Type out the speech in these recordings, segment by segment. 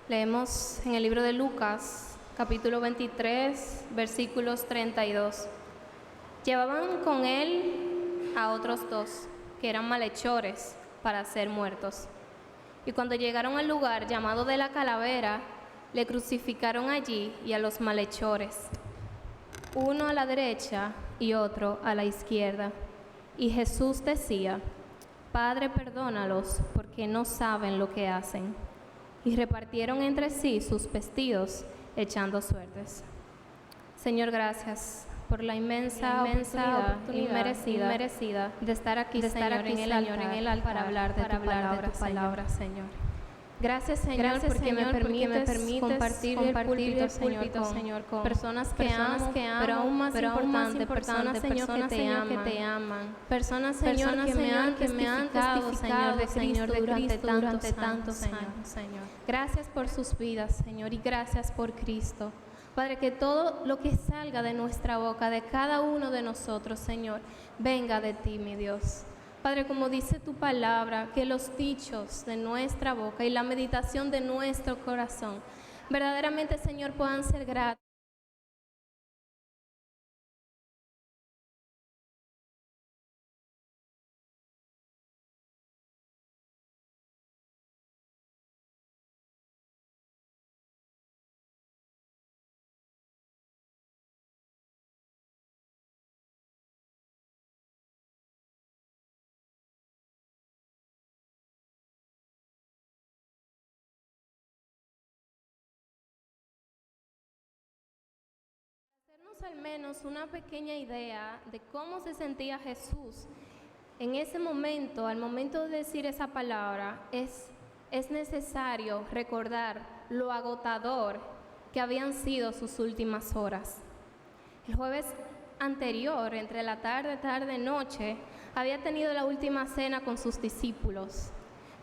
Leemos en el libro de Lucas, capítulo 23, versículos 32. Llevaban con él a otros dos, que eran malhechores, para ser muertos. Y cuando llegaron al lugar llamado de la Calavera, le crucificaron allí y a los malhechores, uno a la derecha y otro a la izquierda. Y Jesús decía: Padre, perdónalos, porque no saben lo que hacen. Y repartieron entre sí sus vestidos, echando suertes. Señor, gracias por la inmensa oportunidad inmerecida de estar aquí, Señor, en el altar para hablar de tu palabra, Señor. Gracias, Señor, porque me permites compartir el púlpito, Señor, con personas que amo, pero aún más importante, personas, Señor, que te aman. Personas, Señor, que me han testificado, Señor, de Cristo durante tantos años, Señor. Gracias por sus vidas, Señor, y gracias por Cristo. Padre, que todo lo que salga de nuestra boca, de cada uno de nosotros, Señor, venga de ti, mi Dios. Padre, como dice tu palabra, que los dichos de nuestra boca y la meditación de nuestro corazón verdaderamente, Señor, puedan ser gratos. Hacernos al menos una pequeña idea de cómo se sentía Jesús en ese momento, al momento de decir esa palabra, es necesario recordar lo agotador que habían sido sus últimas horas. El jueves anterior, entre la tarde, noche, había tenido la última cena con sus discípulos,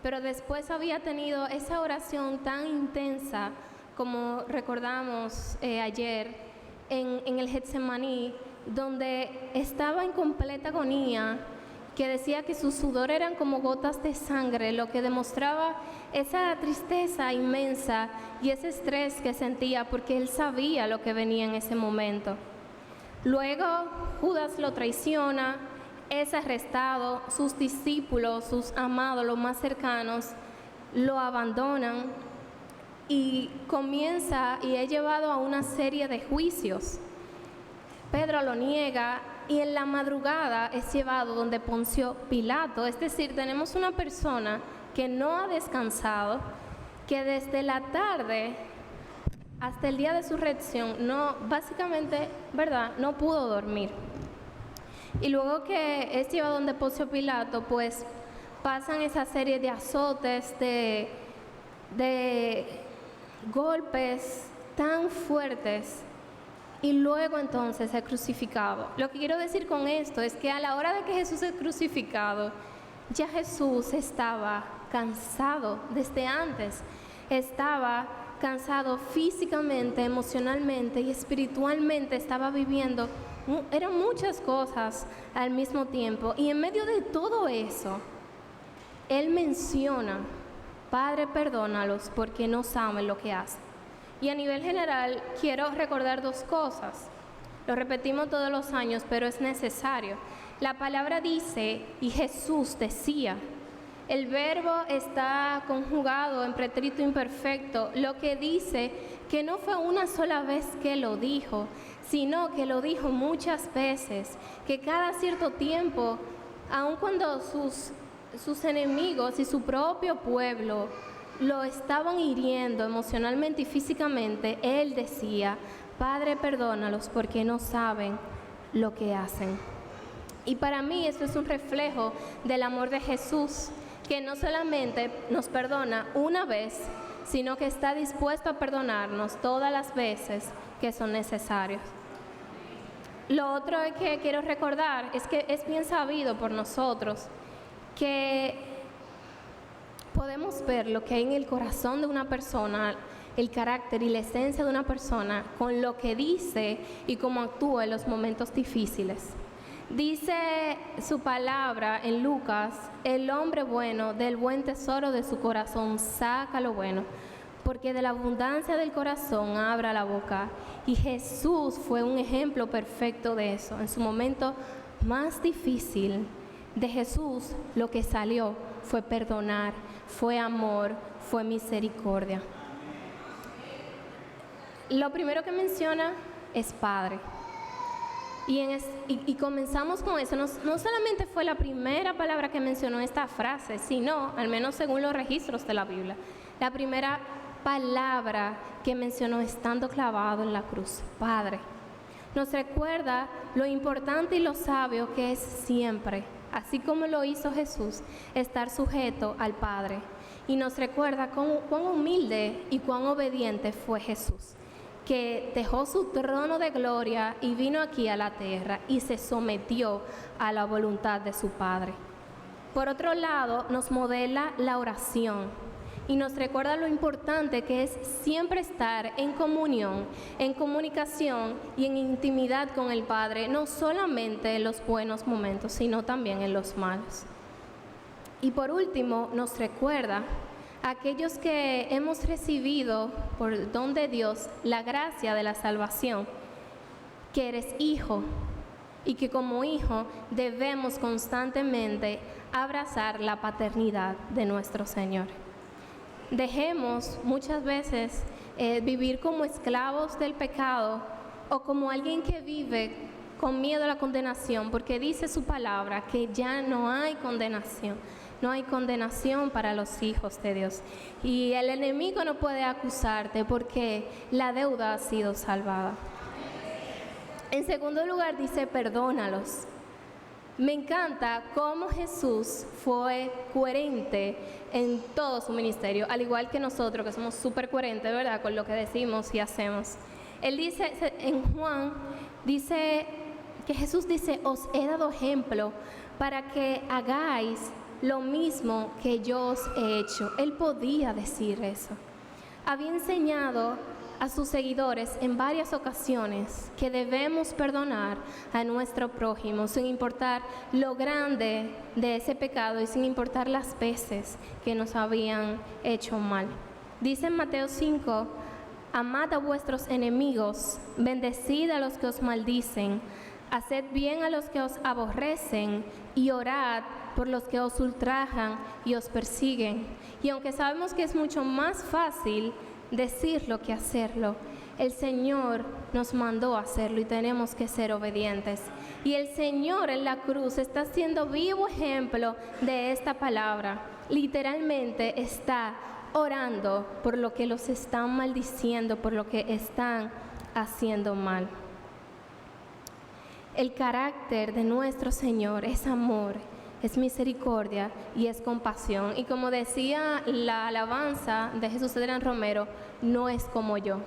pero después había tenido esa oración tan intensa como recordamos ayer, en el Getsemaní, donde estaba en completa agonía, que decía que su sudor eran como gotas de sangre, lo que demostraba esa tristeza inmensa y ese estrés que sentía, porque él sabía lo que venía en ese momento. Luego Judas lo traiciona, es arrestado, sus discípulos, sus amados, los más cercanos, lo abandonan, y comienza y es llevado a una serie de juicios. Pedro lo niega y en la madrugada es llevado donde Poncio Pilato. Es decir, tenemos una persona que no ha descansado, que desde la tarde hasta el día de su resurrección básicamente, no pudo dormir. Y luego que es llevado donde Poncio Pilato, pues pasan esa serie de azotes, de golpes tan fuertes, y luego entonces es crucificado. Lo que quiero decir con esto es que a la hora de que Jesús es crucificado, ya Jesús estaba cansado desde antes, estaba cansado físicamente, emocionalmente y espiritualmente, estaba viviendo, eran muchas cosas al mismo tiempo, y en medio de todo eso, Él menciona: Padre, perdónalos porque no saben lo que hacen. Y a nivel general quiero recordar dos cosas. Lo repetimos todos los años, pero es necesario. La palabra dice, y Jesús decía. El verbo está conjugado en pretérito imperfecto, lo que dice que no fue una sola vez que lo dijo, sino que lo dijo muchas veces, que cada cierto tiempo, aun cuando sus enemigos y su propio pueblo lo estaban hiriendo emocionalmente y físicamente, Él decía: Padre, perdónalos porque no saben lo que hacen. Y para mí esto es un reflejo del amor de Jesús, que no solamente nos perdona una vez, sino que está dispuesto a perdonarnos todas las veces que son necesarias. Lo otro que quiero recordar es que es bien sabido por nosotros que podemos ver lo que hay en el corazón de una persona, el carácter y la esencia de una persona, con lo que dice y cómo actúa en los momentos difíciles. Dice su palabra en Lucas: el hombre bueno del buen tesoro de su corazón saca lo bueno, porque de la abundancia del corazón habla la boca. Y Jesús fue un ejemplo perfecto de eso. En su momento más difícil de Jesús, lo que salió fue perdonar, fue amor, fue misericordia. Lo primero que menciona es Padre. Y comenzamos con eso. No solamente fue la primera palabra que mencionó esta frase, sino, al menos según los registros de la Biblia, la primera palabra que mencionó estando clavado en la cruz, Padre. Nos recuerda lo importante y lo sabio que es siempre, así como lo hizo Jesús, estar sujeto al Padre. Y nos recuerda cuán humilde y cuán obediente fue Jesús, que dejó su trono de gloria y vino aquí a la tierra y se sometió a la voluntad de su Padre. Por otro lado, nos modela la oración y nos recuerda lo importante que es siempre estar en comunión, en comunicación y en intimidad con el Padre, no solamente en los buenos momentos, sino también en los malos. Y por último, nos recuerda aquellos que hemos recibido por don de Dios la gracia de la salvación, que eres hijo y que como hijo debemos constantemente abrazar la paternidad de nuestro Señor. Dejemos muchas veces vivir como esclavos del pecado o como alguien que vive con miedo a la condenación, porque dice su palabra que ya no hay condenación. No hay condenación para los hijos de Dios. Y el enemigo no puede acusarte porque la deuda ha sido salvada. En segundo lugar dice, perdónalos. Me encanta cómo Jesús fue coherente en todo su ministerio, al igual que nosotros, que somos súper coherentes, ¿verdad?, con lo que decimos y hacemos. Él dice, en Juan, dice que Jesús dice, os he dado ejemplo para que hagáis lo mismo que yo os he hecho. Él podía decir eso. Había enseñado a sus seguidores en varias ocasiones que debemos perdonar a nuestro prójimo sin importar lo grande de ese pecado y sin importar las veces que nos habían hecho mal. Dice en Mateo 5, amad a vuestros enemigos, bendecid a los que os maldicen, haced bien a los que os aborrecen y orad por los que os ultrajan y os persiguen. Y aunque sabemos que es mucho más fácil decirlo que hacerlo, el Señor nos mandó a hacerlo y tenemos que ser obedientes. Y el Señor en la cruz está siendo vivo ejemplo de esta palabra. Literalmente está orando por lo que los están maldiciendo, por lo que están haciendo mal. El carácter de nuestro Señor es amor, es misericordia y es compasión. Y como decía la alabanza de Jesús Adrián Romero, no es como yo.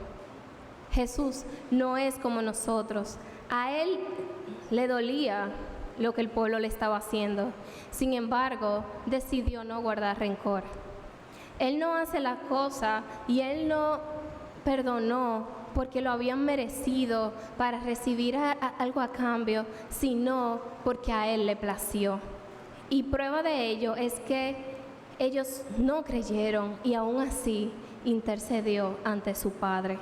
Jesús no es como nosotros. A Él le dolía lo que el pueblo le estaba haciendo. Sin embargo, decidió no guardar rencor. Él no hace la cosa y Él no perdonó porque lo habían merecido para recibir algo a cambio, sino porque a Él le plació. Y prueba de ello es que ellos no creyeron y aún así intercedió ante su Padre.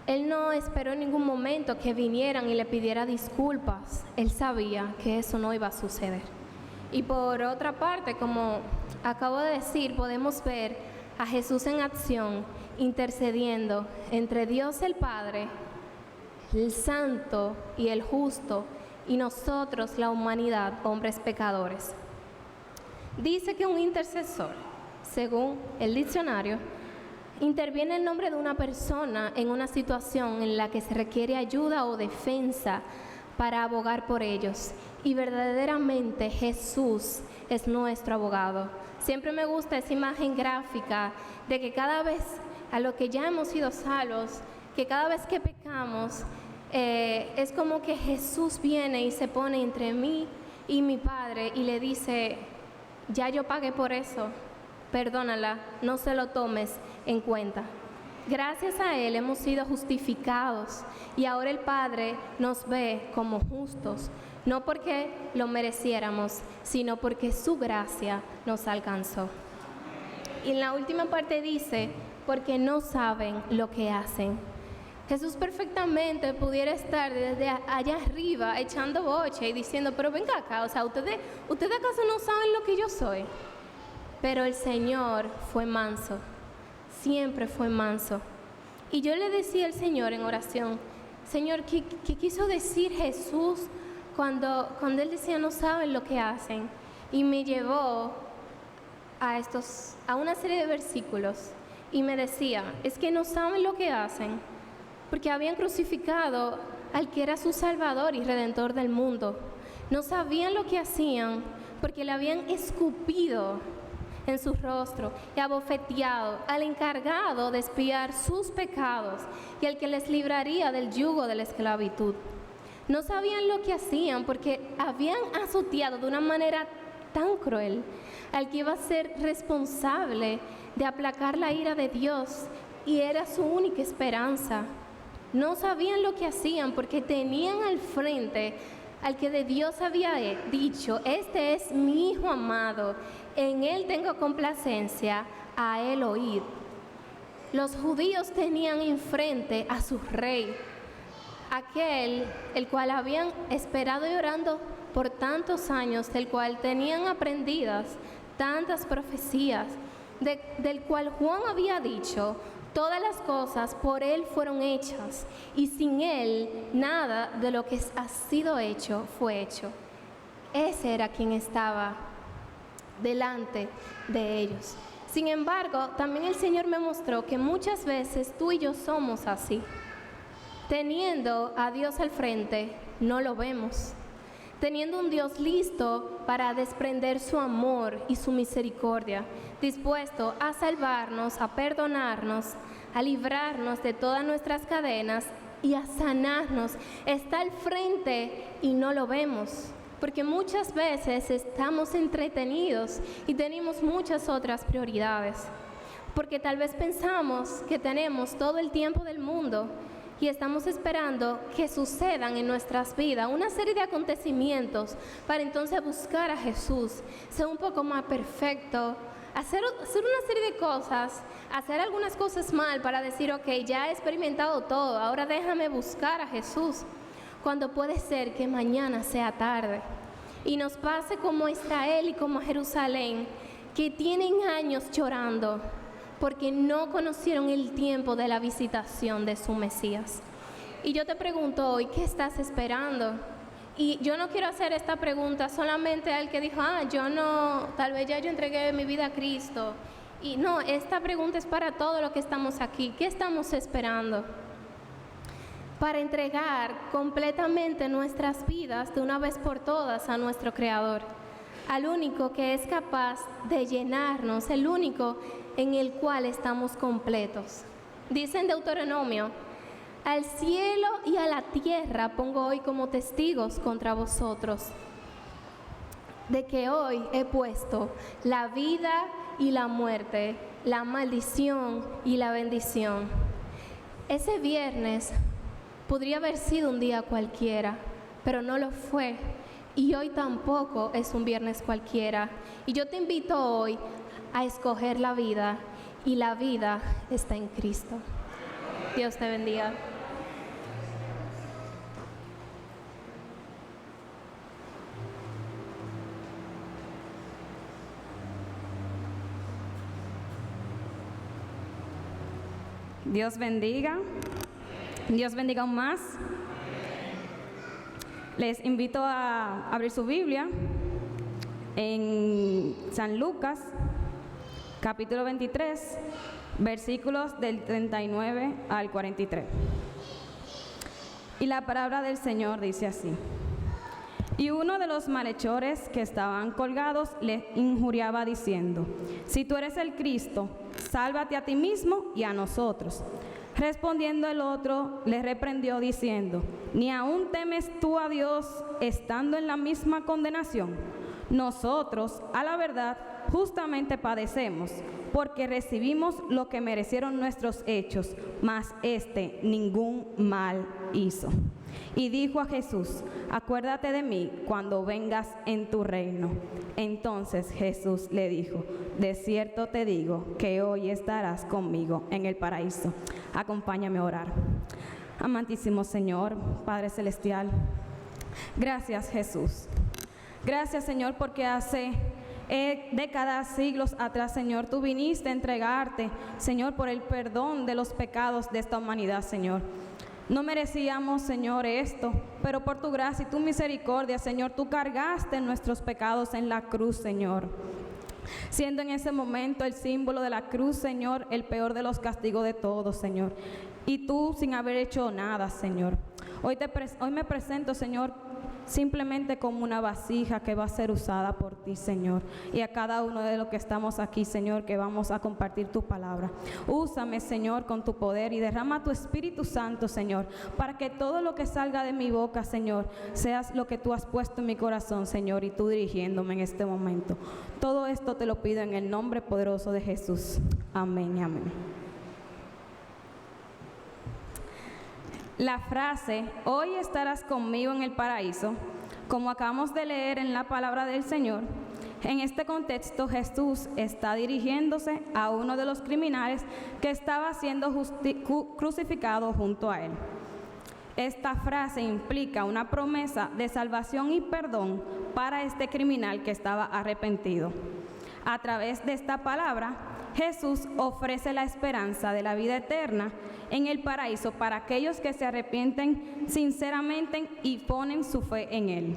Él no esperó en ningún momento que vinieran y le pidiera disculpas. Él sabía que eso no iba a suceder. Y por otra parte, como acabo de decir, podemos ver a Jesús en acción intercediendo entre Dios el Padre, el Santo y el Justo, y nosotros, la humanidad, hombres pecadores. Dice que un intercesor, según el diccionario, interviene en nombre de una persona en una situación en la que se requiere ayuda o defensa para abogar por ellos. Y verdaderamente Jesús es nuestro abogado. Siempre me gusta esa imagen gráfica de que cada vez a lo que ya hemos sido salvos, que cada vez que pecamos, es como que Jesús viene y se pone entre mí y mi Padre y le dice, ya yo pagué por eso, perdónala, no se lo tomes en cuenta. Gracias a Él hemos sido justificados y ahora el Padre nos ve como justos, no porque lo mereciéramos, sino porque su gracia nos alcanzó. y en la última parte dice, porque no saben lo que hacen. Jesús perfectamente pudiera estar desde allá arriba echando boche y diciendo, pero venga acá, o sea, ¿ustedes acaso no saben lo que yo soy? Pero el Señor fue manso, siempre fue manso. Y yo le decía al Señor en oración, Señor, ¿qué quiso decir Jesús cuando Él decía no saben lo que hacen? Y me llevó a una serie de versículos y me decía, es que no saben lo que hacen porque habían crucificado al que era su Salvador y Redentor del mundo. No sabían lo que hacían porque le habían escupido en su rostro y abofeteado al encargado de expiar sus pecados y al que les libraría del yugo de la esclavitud. No sabían lo que hacían porque habían azoteado de una manera tan cruel al que iba a ser responsable de aplacar la ira de Dios y era su única esperanza. No sabían lo que hacían porque tenían al frente al que de Dios había dicho, este es mi Hijo amado, en Él tengo complacencia, a Él oíd. Los judíos tenían enfrente a su rey, aquel el cual habían esperado y orando por tantos años, del cual tenían aprendidas tantas profecías, del cual Juan había dicho, todas las cosas por Él fueron hechas, y sin Él nada de lo que ha sido hecho fue hecho. Ese era quien estaba delante de ellos. Sin embargo, también el Señor me mostró que muchas veces tú y yo somos así. Teniendo a Dios al frente, no lo vemos. Teniendo un Dios listo para desprender su amor y su misericordia, dispuesto a salvarnos, a perdonarnos, a librarnos de todas nuestras cadenas y a sanarnos, está al frente y no lo vemos, porque muchas veces estamos entretenidos y tenemos muchas otras prioridades, porque tal vez pensamos que tenemos todo el tiempo del mundo y estamos esperando que sucedan en nuestras vidas una serie de acontecimientos para entonces buscar a Jesús, ser un poco más perfecto, hacer una serie de cosas, hacer algunas cosas mal para decir, ok, ya he experimentado todo, ahora déjame buscar a Jesús, cuando puede ser que mañana sea tarde. Y nos pase como a Israel y como a Jerusalén, que tienen años llorando, porque no conocieron el tiempo de la visitación de su Mesías. Y yo te pregunto hoy, ¿qué estás esperando? Y yo no quiero hacer esta pregunta solamente al que dijo, tal vez ya yo entregué mi vida a Cristo. Y no, esta pregunta es para todos los que estamos aquí. ¿Qué estamos esperando? Para entregar completamente nuestras vidas de una vez por todas a nuestro Creador, al único que es capaz de llenarnos, el único en el cual estamos completos. Dice en Deuteronomio, al cielo y a la tierra pongo hoy como testigos contra vosotros, de que hoy he puesto la vida y la muerte, la maldición y la bendición. Ese viernes podría haber sido un día cualquiera, pero no lo fue. Y hoy tampoco es un viernes cualquiera. Y yo te invito hoy a escoger la vida, y la vida está en Cristo. Dios te bendiga. Dios bendiga. Dios bendiga aún más. Les invito a abrir su Biblia en San Lucas, capítulo 23, versículos del 39 al 43. Y la palabra del Señor dice así: y uno de los malhechores que estaban colgados le injuriaba diciendo: si tú eres el Cristo, sálvate a ti mismo y a nosotros. Respondiendo el otro, le reprendió diciendo: ¿ni aún temes tú a Dios estando en la misma condenación? Nosotros, a la verdad, justamente padecemos, porque recibimos lo que merecieron nuestros hechos, mas éste ningún mal hizo. Y dijo a Jesús: acuérdate de mí cuando vengas en tu reino. Entonces Jesús le dijo: de cierto te digo que hoy estarás conmigo en el paraíso. Acompáñame a orar. Amantísimo Señor, Padre Celestial, gracias Jesús. Gracias Señor porque hace décadas, siglos atrás, Señor, tú viniste a entregarte, Señor, por el perdón de los pecados de esta humanidad, Señor. No merecíamos, Señor, esto, pero por tu gracia y tu misericordia, Señor, tú cargaste nuestros pecados en la cruz, Señor. Siendo en ese momento el símbolo de la cruz, Señor, el peor de los castigos de todos, Señor. Y tú sin haber hecho nada, Señor. Hoy me presento, Señor, simplemente como una vasija que va a ser usada por ti, Señor. Y a cada uno de los que estamos aquí, Señor, que vamos a compartir tu palabra. Úsame, Señor, con tu poder y derrama tu Espíritu Santo, Señor, para que todo lo que salga de mi boca, Señor, seas lo que tú has puesto en mi corazón, Señor, y tú dirigiéndome en este momento. Todo esto te lo pido en el nombre poderoso de Jesús. Amén y amén. La frase, hoy estarás conmigo en el paraíso, como acabamos de leer en la palabra del Señor, en este contexto Jesús está dirigiéndose a uno de los criminales que estaba siendo crucificado junto a él. Esta frase implica una promesa de salvación y perdón para este criminal que estaba arrepentido. A través de esta palabra, Jesús ofrece la esperanza de la vida eterna en el paraíso para aquellos que se arrepienten sinceramente y ponen su fe en Él.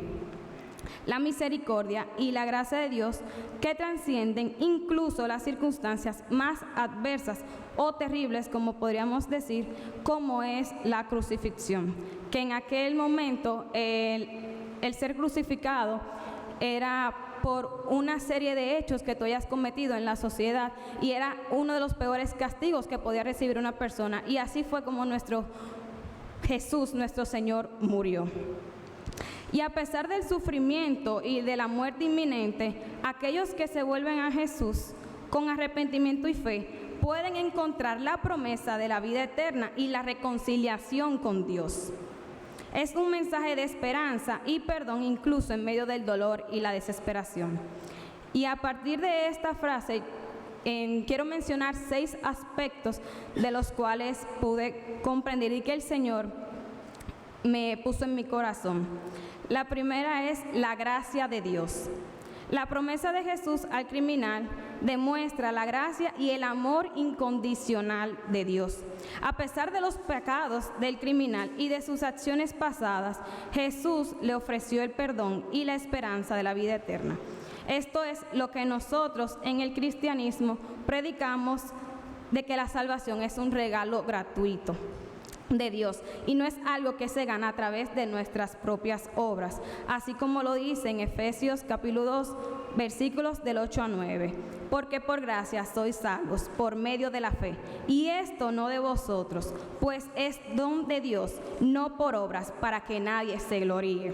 La misericordia y la gracia de Dios que trascienden incluso las circunstancias más adversas o terribles, como podríamos decir, como es la crucifixión, que en aquel momento el ser crucificado era por una serie de hechos que tú hayas cometido en la sociedad y era uno de los peores castigos que podía recibir una persona, y así fue como nuestro Jesús, nuestro Señor, murió. Y a pesar del sufrimiento y de la muerte inminente, aquellos que se vuelven a Jesús con arrepentimiento y fe pueden encontrar la promesa de la vida eterna y la reconciliación con Dios. Es un mensaje de esperanza y perdón incluso en medio del dolor y la desesperación. Y a partir de esta frase quiero mencionar 6 aspectos de los cuales pude comprender y que el Señor me puso en mi corazón. La primera es la gracia de Dios. La promesa de Jesús al criminal demuestra la gracia y el amor incondicional de Dios. A pesar de los pecados del criminal y de sus acciones pasadas, Jesús le ofreció el perdón y la esperanza de la vida eterna. Esto es lo que nosotros en el cristianismo predicamos, de que la salvación es un regalo gratuito de Dios y no es algo que se gana a través de nuestras propias obras, así como lo dice en Efesios capítulo 2, versículos del 8 a 9. Porque por gracia sois salvos por medio de la fe, y esto no de vosotros, pues es don de Dios, no por obras, para que nadie se gloríe.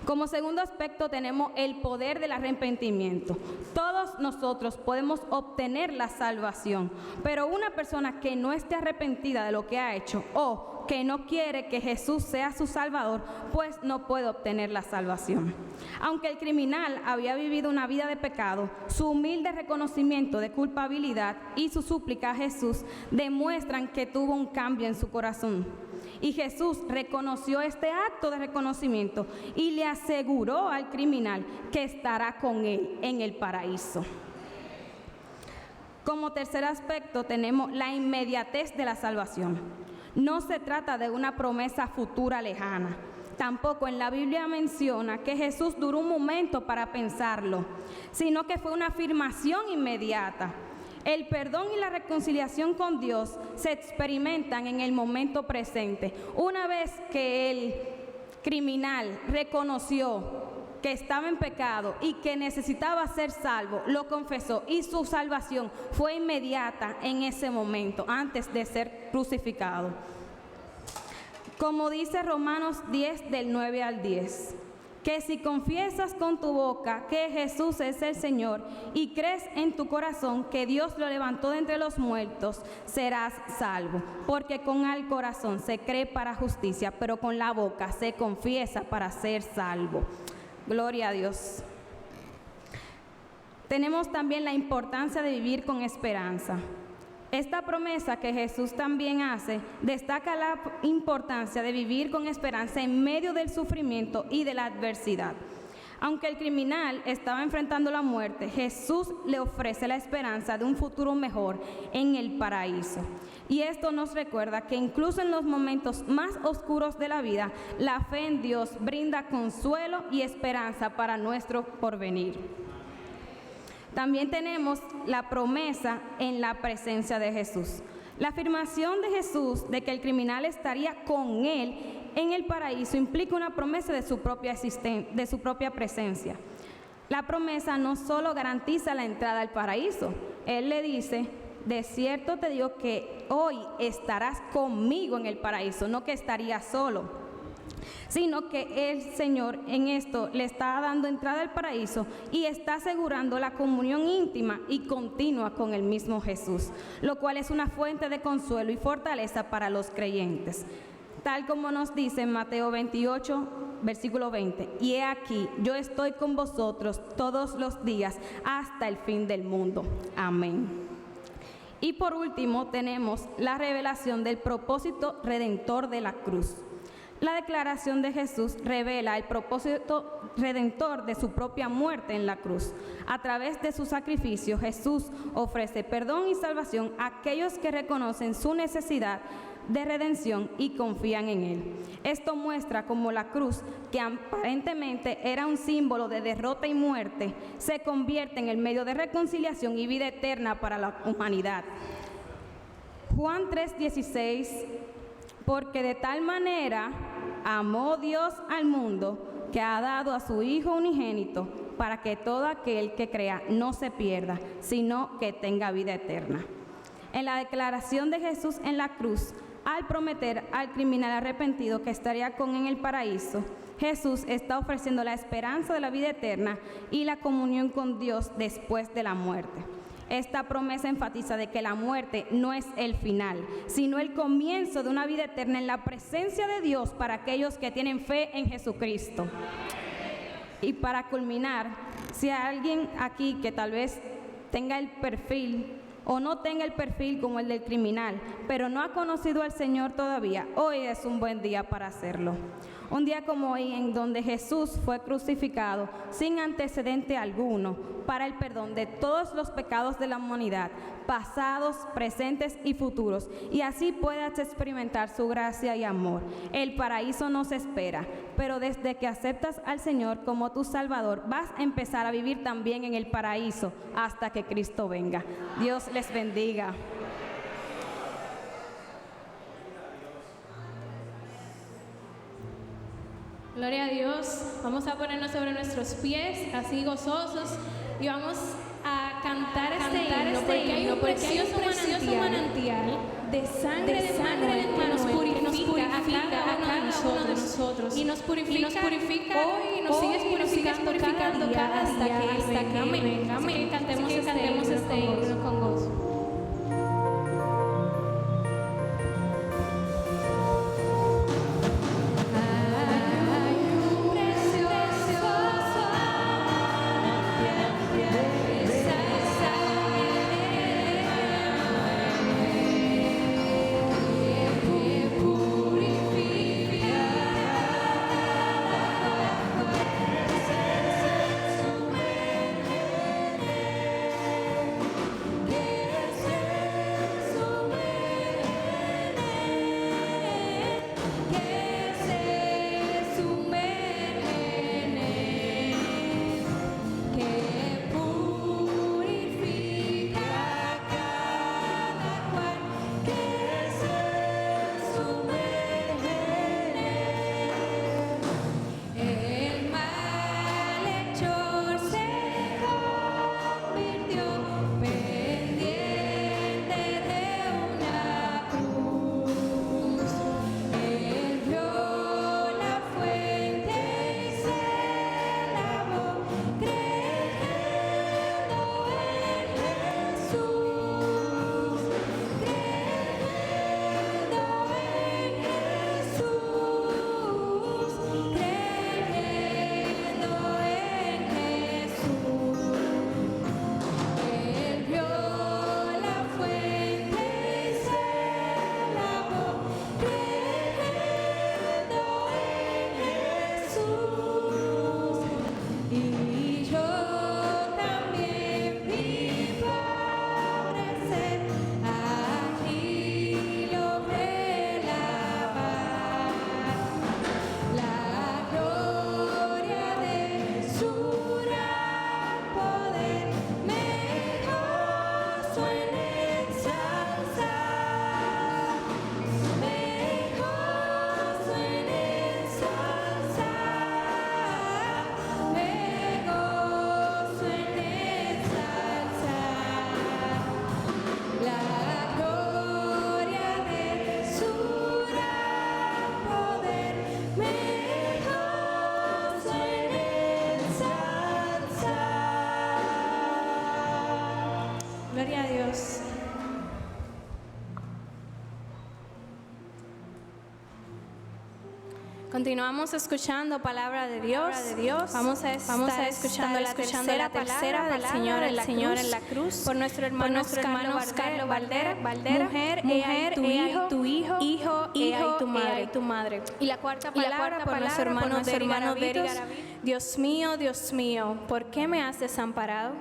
Como segundo aspecto tenemos el poder del arrepentimiento. Todos nosotros podemos obtener la salvación, pero una persona que no esté arrepentida de lo que ha hecho o que no quiere que Jesús sea su Salvador, pues no puede obtener la salvación. Aunque el criminal había vivido una vida de pecado, su humilde reconocimiento de culpabilidad y su súplica a Jesús demuestran que tuvo un cambio en su corazón. Y Jesús reconoció este acto de reconocimiento y le aseguró al criminal que estará con él en el paraíso. Como tercer aspecto tenemos la inmediatez de la salvación. No se trata de una promesa futura lejana. Tampoco en la Biblia menciona que Jesús duró un momento para pensarlo, sino que fue una afirmación inmediata. El perdón y la reconciliación con Dios se experimentan en el momento presente. Una vez que el criminal reconoció que estaba en pecado y que necesitaba ser salvo, lo confesó y su salvación fue inmediata en ese momento, antes de ser crucificado. Como dice Romanos 10 del 9 al 10, que si confiesas con tu boca que Jesús es el Señor y crees en tu corazón que Dios lo levantó de entre los muertos, serás salvo. Porque con el corazón se cree para justicia, pero con la boca se confiesa para ser salvo. Gloria a Dios. Tenemos también la importancia de vivir con esperanza. Esta promesa que Jesús también hace destaca la importancia de vivir con esperanza en medio del sufrimiento y de la adversidad. Aunque el criminal estaba enfrentando la muerte, Jesús le ofrece la esperanza de un futuro mejor en el paraíso. Y esto nos recuerda que incluso en los momentos más oscuros de la vida, la fe en Dios brinda consuelo y esperanza para nuestro porvenir. También tenemos la promesa en la presencia de Jesús. La afirmación de Jesús de que el criminal estaría con él en el paraíso implica una promesa de su propia presencia. La promesa no solo garantiza la entrada al paraíso, Él le dice: de cierto te digo que hoy estarás conmigo en el paraíso, no que estarías solo, sino que el Señor en esto le está dando entrada al paraíso y está asegurando la comunión íntima y continua con el mismo Jesús, lo cual es una fuente de consuelo y fortaleza para los creyentes. Tal como nos dice en Mateo 28, versículo 20, y he aquí, yo estoy con vosotros todos los días hasta el fin del mundo. Amén. Y por último tenemos la revelación del propósito redentor de la cruz. La declaración de Jesús revela el propósito redentor de su propia muerte en la cruz. A través de su sacrificio, Jesús ofrece perdón y salvación a aquellos que reconocen su necesidad de redención y confían en Él. Esto muestra cómo la cruz, que aparentemente era un símbolo de derrota y muerte, se convierte en el medio de reconciliación y vida eterna para la humanidad. Juan 3:16, porque de tal manera amó Dios al mundo que ha dado a su Hijo unigénito para que todo aquel que crea no se pierda, sino que tenga vida eterna. En la declaración de Jesús en la cruz, al prometer al criminal arrepentido que estaría con él en el paraíso, Jesús está ofreciendo la esperanza de la vida eterna y la comunión con Dios después de la muerte. Esta promesa enfatiza de que la muerte no es el final, sino el comienzo de una vida eterna en la presencia de Dios para aquellos que tienen fe en Jesucristo. Y para culminar, si hay alguien aquí que tal vez tenga el perfil o no tenga el perfil como el del criminal, pero no ha conocido al Señor todavía, hoy es un buen día para hacerlo. Un día como hoy, en donde Jesús fue crucificado sin antecedente alguno para el perdón de todos los pecados de la humanidad, pasados, presentes y futuros, y así puedas experimentar su gracia y amor. El paraíso nos espera, pero desde que aceptas al Señor como tu Salvador, vas a empezar a vivir también en el paraíso hasta que Cristo venga. Dios les bendiga. Gloria a Dios. Vamos a ponernos sobre nuestros pies, así gozosos, y vamos a cantar este himno, porque hay un precioso manantial de sangre de Manuel que nos purifica a cada uno de nosotros, y nos purifica hoy, y nos sigues purificando cada día hasta que Él venga. Así que cantemos este himno con gozo. Yes. Continuamos escuchando palabra de Dios. Vamos a estar escuchando la tercera palabra del Señor en la cruz. Por nuestro hermano Carlos Valdera. Mujer, tu hijo, hijo, tu madre. Y la cuarta palabra por nuestro hermano Deri. Dios mío, ¿por qué me has desamparado?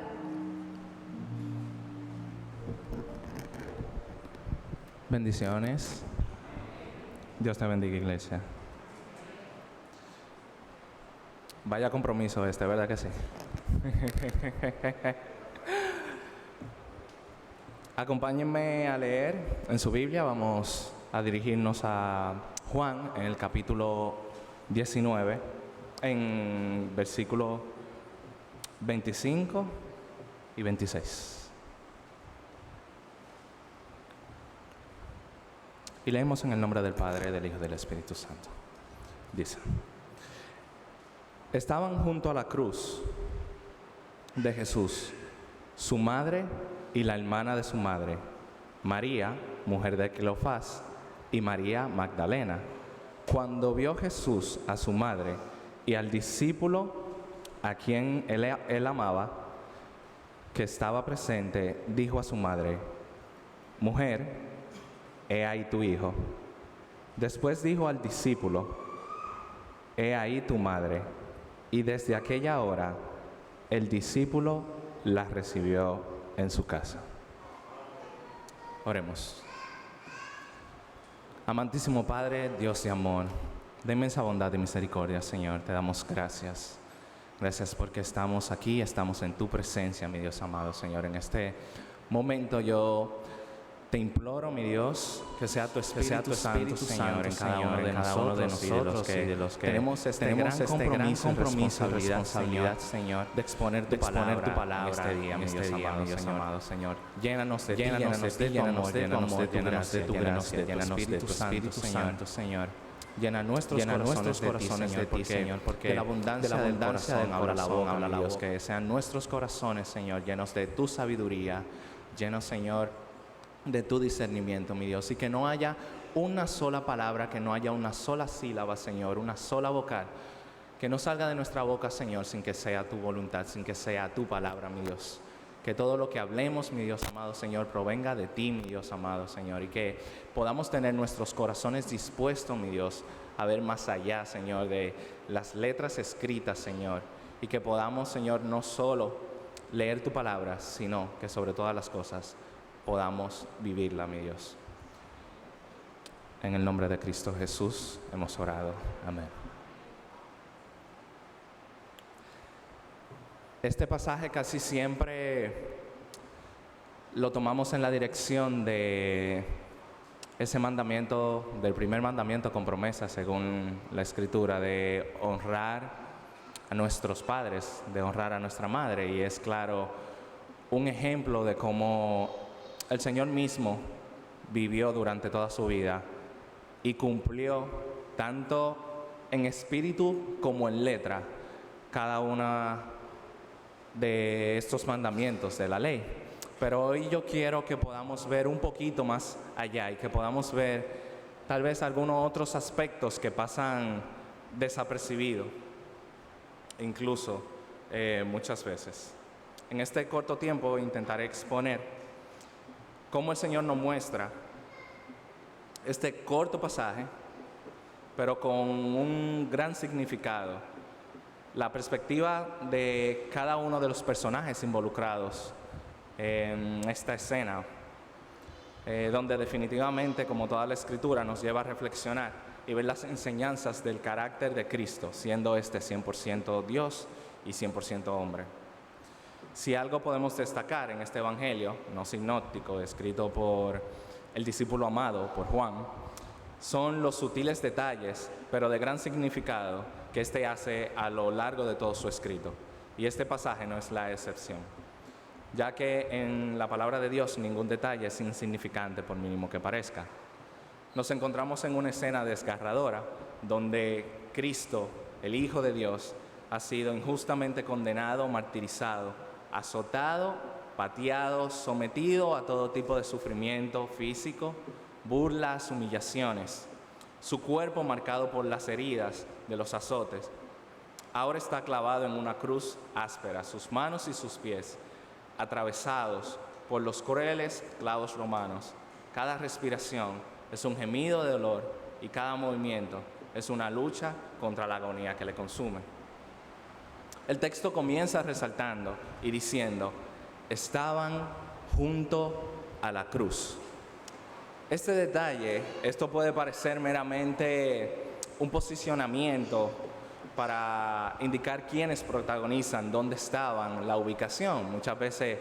Bendiciones. Dios te bendiga, iglesia. Vaya compromiso ¿verdad que sí? Acompáñenme a leer en su Biblia. Vamos a dirigirnos a Juan en el capítulo 19, en versículos 25 y 26. Y leemos en el nombre del Padre, del Hijo y del Espíritu Santo. Dice: estaban junto a la cruz de Jesús, su madre y la hermana de su madre, María, mujer de Cleofás, y María Magdalena. Cuando vio Jesús a su madre y al discípulo a quien él amaba, que estaba presente, dijo a su madre: mujer, he ahí tu hijo. Después dijo al discípulo: he ahí tu madre. Y desde aquella hora el discípulo la recibió en su casa. Oremos. Amantísimo Padre, Dios de amor, de inmensa bondad y misericordia, Señor, te damos gracias. Gracias porque estamos aquí, estamos en tu presencia, mi Dios amado, Señor. En este momento yo te imploro, mi Dios, que sea tu Espíritu Santo, Señor, en cada uno de nosotros y de los que tenemos este gran compromiso y responsabilidad, Señor, de exponer tu palabra en este día, mi Dios amado, Señor. Llénanos de ti, llénanos de tu gracia, llénanos de tu Espíritu Santo, Señor. Llena nuestros corazones de ti, Señor, porque de la abundancia del corazón habla la boca, mi Dios. Que sean nuestros corazones, Señor, llenos de tu sabiduría, llenos, Señor, de tu discernimiento, mi Dios, y que no haya una sola palabra, que no haya una sola sílaba, Señor, una sola vocal, que no salga de nuestra boca, Señor, sin que sea tu voluntad, sin que sea tu palabra, mi Dios. Que todo lo que hablemos, mi Dios amado, Señor, provenga de ti, mi Dios amado, Señor, y que podamos tener nuestros corazones dispuestos, mi Dios, a ver más allá, Señor, de las letras escritas, Señor, y que podamos, Señor, no solo leer tu palabra, sino que sobre todas las cosas podamos vivirla, mi Dios. En el nombre de Cristo Jesús hemos orado. Amén. Este pasaje casi siempre lo tomamos en la dirección de ese mandamiento, del primer mandamiento con promesa, según la Escritura, de honrar a nuestros padres, de honrar a nuestra madre. Y es claro un ejemplo de cómo el Señor mismo vivió durante toda su vida y cumplió tanto en espíritu como en letra cada una de estos mandamientos de la ley. Pero hoy yo quiero que podamos ver un poquito más allá y que podamos ver tal vez algunos otros aspectos que pasan desapercibidos, incluso muchas veces. En este corto tiempo intentaré exponer cómo el Señor nos muestra este corto pasaje, pero con un gran significado, la perspectiva de cada uno de los personajes involucrados en esta escena, donde definitivamente, como toda la Escritura, nos lleva a reflexionar y ver las enseñanzas del carácter de Cristo, siendo este 100% Dios y 100% hombre. Si algo podemos destacar en este evangelio no sinóptico, escrito por el discípulo amado, por Juan, son los sutiles detalles, pero de gran significado, que éste hace a lo largo de todo su escrito. Y este pasaje no es la excepción, ya que en la palabra de Dios ningún detalle es insignificante, por mínimo que parezca. Nos encontramos en una escena desgarradora, donde Cristo, el Hijo de Dios, ha sido injustamente condenado, martirizado, azotado, pateado, sometido a todo tipo de sufrimiento físico, burlas, humillaciones. su cuerpo marcado por las heridas de los azotes. Ahora está clavado en una cruz áspera, sus manos y sus pies atravesados por los crueles clavos romanos. Cada respiración es un gemido de dolor y cada movimiento es una lucha contra la agonía que le consume. El texto comienza resaltando y diciendo: estaban junto a la cruz. Este detalle, esto puede parecer meramente un posicionamiento para indicar quiénes protagonizan, dónde estaban, la ubicación. Muchas veces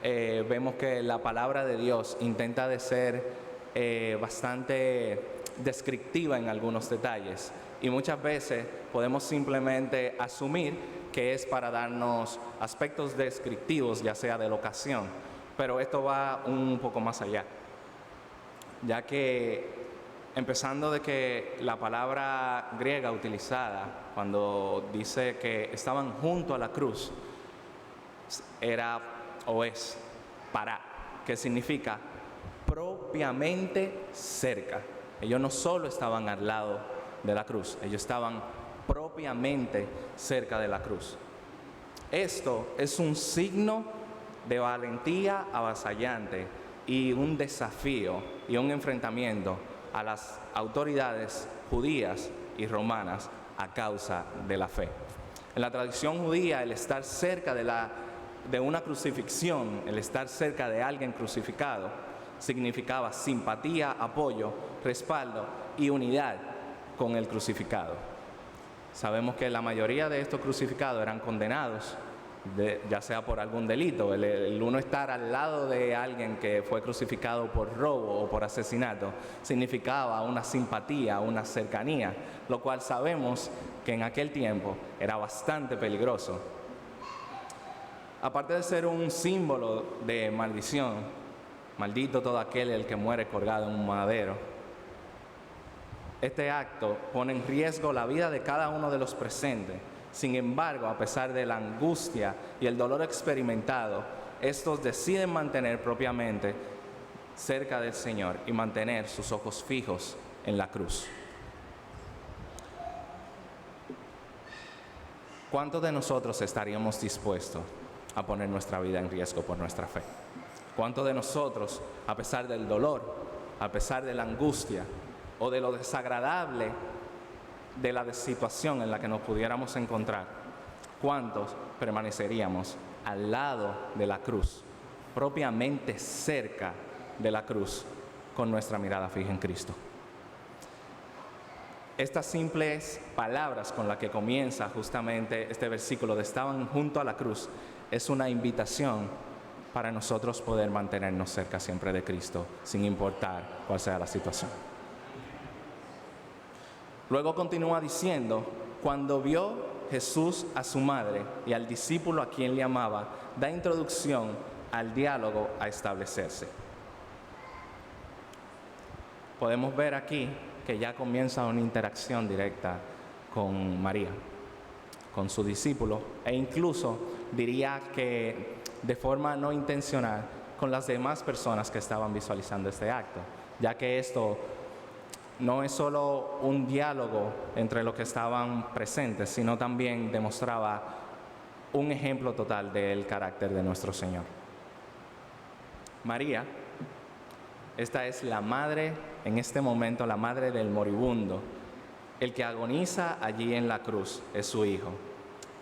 vemos que la palabra de Dios intenta de ser bastante descriptiva en algunos detalles, y muchas veces podemos simplemente asumir que es para darnos aspectos descriptivos, ya sea de la ocasión, pero esto va un poco más allá, ya que empezando de que la palabra griega utilizada cuando dice que estaban junto a la cruz era o es para, que significa propiamente cerca. Ellos no solo estaban al lado de la cruz, ellos estaban propiamente cerca de la cruz. Esto es un signo de valentía avasallante y un desafío y un enfrentamiento a las autoridades judías y romanas a causa de la fe. En la tradición judía, el estar cerca de una crucifixión, el estar cerca de alguien crucificado, significaba simpatía, apoyo, respaldo y unidad con el crucificado. Sabemos que la mayoría de estos crucificados eran condenados, ya sea por algún delito. El uno estar al lado de alguien que fue crucificado por robo o por asesinato significaba una simpatía, una cercanía, lo cual sabemos que en aquel tiempo era bastante peligroso. Aparte de ser un símbolo de maldición, maldito todo aquel el que muere colgado en un madero, este acto pone en riesgo la vida de cada uno de los presentes. Sin embargo, a pesar de la angustia y el dolor experimentado, estos deciden mantener propiamente cerca del Señor y mantener sus ojos fijos en la cruz. ¿Cuántos de nosotros estaríamos dispuestos a poner nuestra vida en riesgo por nuestra fe? ¿Cuántos de nosotros, a pesar del dolor, a pesar de la angustia o de lo desagradable de la situación en la que nos pudiéramos encontrar, cuántos permaneceríamos al lado de la cruz, propiamente cerca de la cruz, con nuestra mirada fija en Cristo? Estas simples palabras con las que comienza justamente este versículo de estaban junto a la cruz es una invitación para nosotros poder mantenernos cerca siempre de Cristo, sin importar cuál sea la situación. Luego continúa diciendo: cuando vio Jesús a su madre y al discípulo a quien le amaba, da introducción al diálogo a establecerse. Podemos ver aquí que ya comienza una interacción directa con María, con su discípulo, e incluso diría que de forma no intencional con las demás personas que estaban visualizando este acto, ya que esto no es solo un diálogo entre los que estaban presentes, sino también demostraba un ejemplo total del carácter de nuestro Señor. María, esta es la madre, en este momento la madre del moribundo. El que agoniza allí en la cruz es su hijo.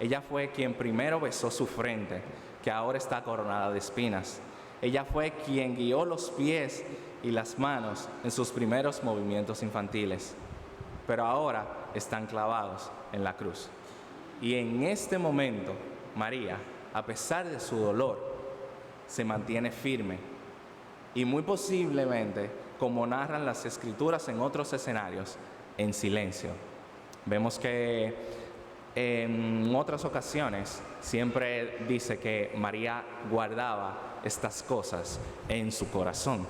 Ella fue quien primero besó su frente, que ahora está coronada de espinas. Ella fue quien guió los pies y las manos en sus primeros movimientos infantiles, pero ahora están clavados en la cruz. Y en este momento, María, a pesar de su dolor, se mantiene firme y muy posiblemente, como narran las Escrituras en otros escenarios, en silencio. Vemos que en otras ocasiones siempre dice que María guardaba estas cosas en su corazón.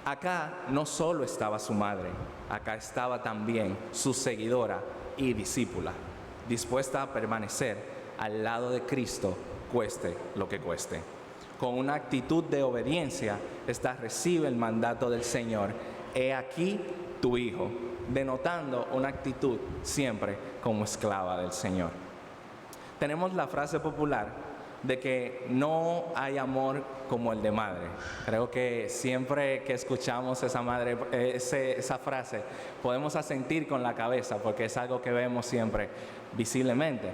Acá no solo estaba su madre, acá estaba también su seguidora y discípula, dispuesta a permanecer al lado de Cristo, cueste lo que cueste. Con una actitud de obediencia, esta recibe el mandato del Señor: he aquí tu hijo, denotando una actitud siempre como esclava del Señor. Tenemos la frase popular de que no hay amor como el de madre. Creo que siempre que escuchamos esa frase, podemos asentir con la cabeza porque es algo que vemos siempre visiblemente.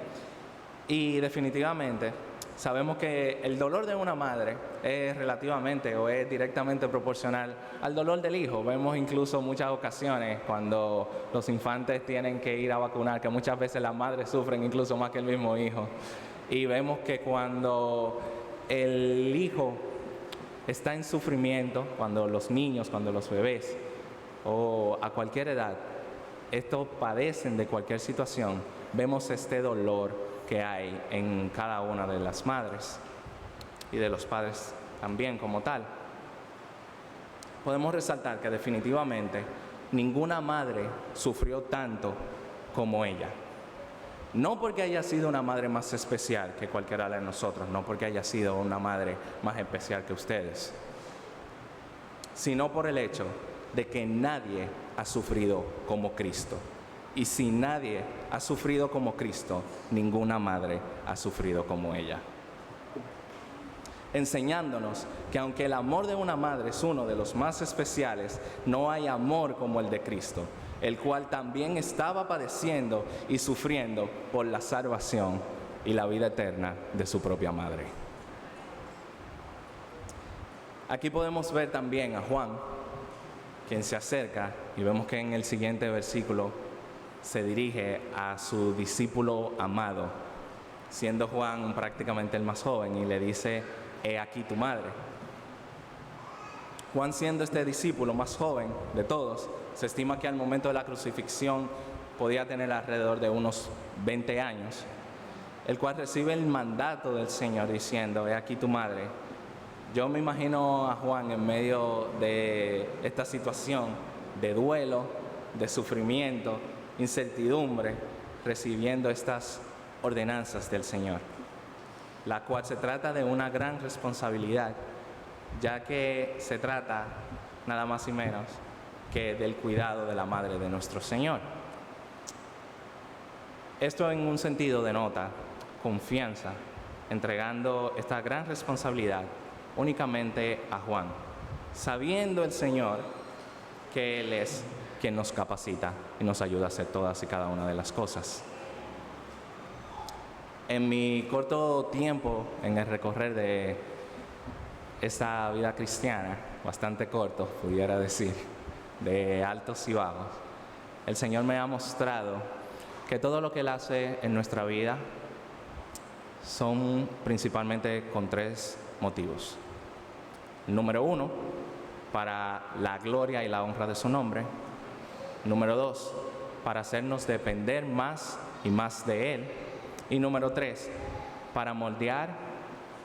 Y definitivamente sabemos que el dolor de una madre es relativamente o es directamente proporcional al dolor del hijo. Vemos incluso muchas ocasiones cuando los infantes tienen que ir a vacunar, que muchas veces las madres sufren incluso más que el mismo hijo. Y vemos que cuando el hijo está en sufrimiento, cuando los niños, cuando los bebés o a cualquier edad, estos padecen de cualquier situación, vemos este dolor que hay en cada una de las madres y de los padres también como tal. Podemos resaltar que definitivamente ninguna madre sufrió tanto como ella. No porque haya sido una madre más especial que cualquiera de nosotros, no porque haya sido una madre más especial que ustedes, sino por el hecho de que nadie ha sufrido como Cristo. Y si nadie ha sufrido como Cristo, ninguna madre ha sufrido como ella. Enseñándonos que aunque el amor de una madre es uno de los más especiales, no hay amor como el de Cristo, el cual también estaba padeciendo y sufriendo por la salvación y la vida eterna de su propia madre. Aquí podemos ver también a Juan, quien se acerca, y vemos que en el siguiente versículo se dirige a su discípulo amado, siendo Juan prácticamente el más joven, y le dice: he aquí tu madre. Juan, siendo este discípulo más joven de todos, se estima que al momento de la crucifixión podía tener alrededor de unos 20 años, el cual recibe el mandato del Señor diciendo: he aquí tu madre. Yo me imagino a Juan en medio de esta situación de duelo, de sufrimiento, incertidumbre, recibiendo estas ordenanzas del Señor, la cual se trata de una gran responsabilidad, ya que se trata nada más y menos que del cuidado de la madre de nuestro Señor. Esto en un sentido denota confianza, entregando esta gran responsabilidad únicamente a Juan, sabiendo el Señor que Él es quien nos capacita y nos ayuda a hacer todas y cada una de las cosas. En mi corto tiempo en el recorrer de esta vida cristiana, bastante corto, pudiera decir, de altos y bajos, el Señor me ha mostrado que todo lo que Él hace en nuestra vida son principalmente con 3 motivos. Número 1, para la gloria y la honra de su nombre. Número 2, para hacernos depender más y más de Él. Y número 3, para moldear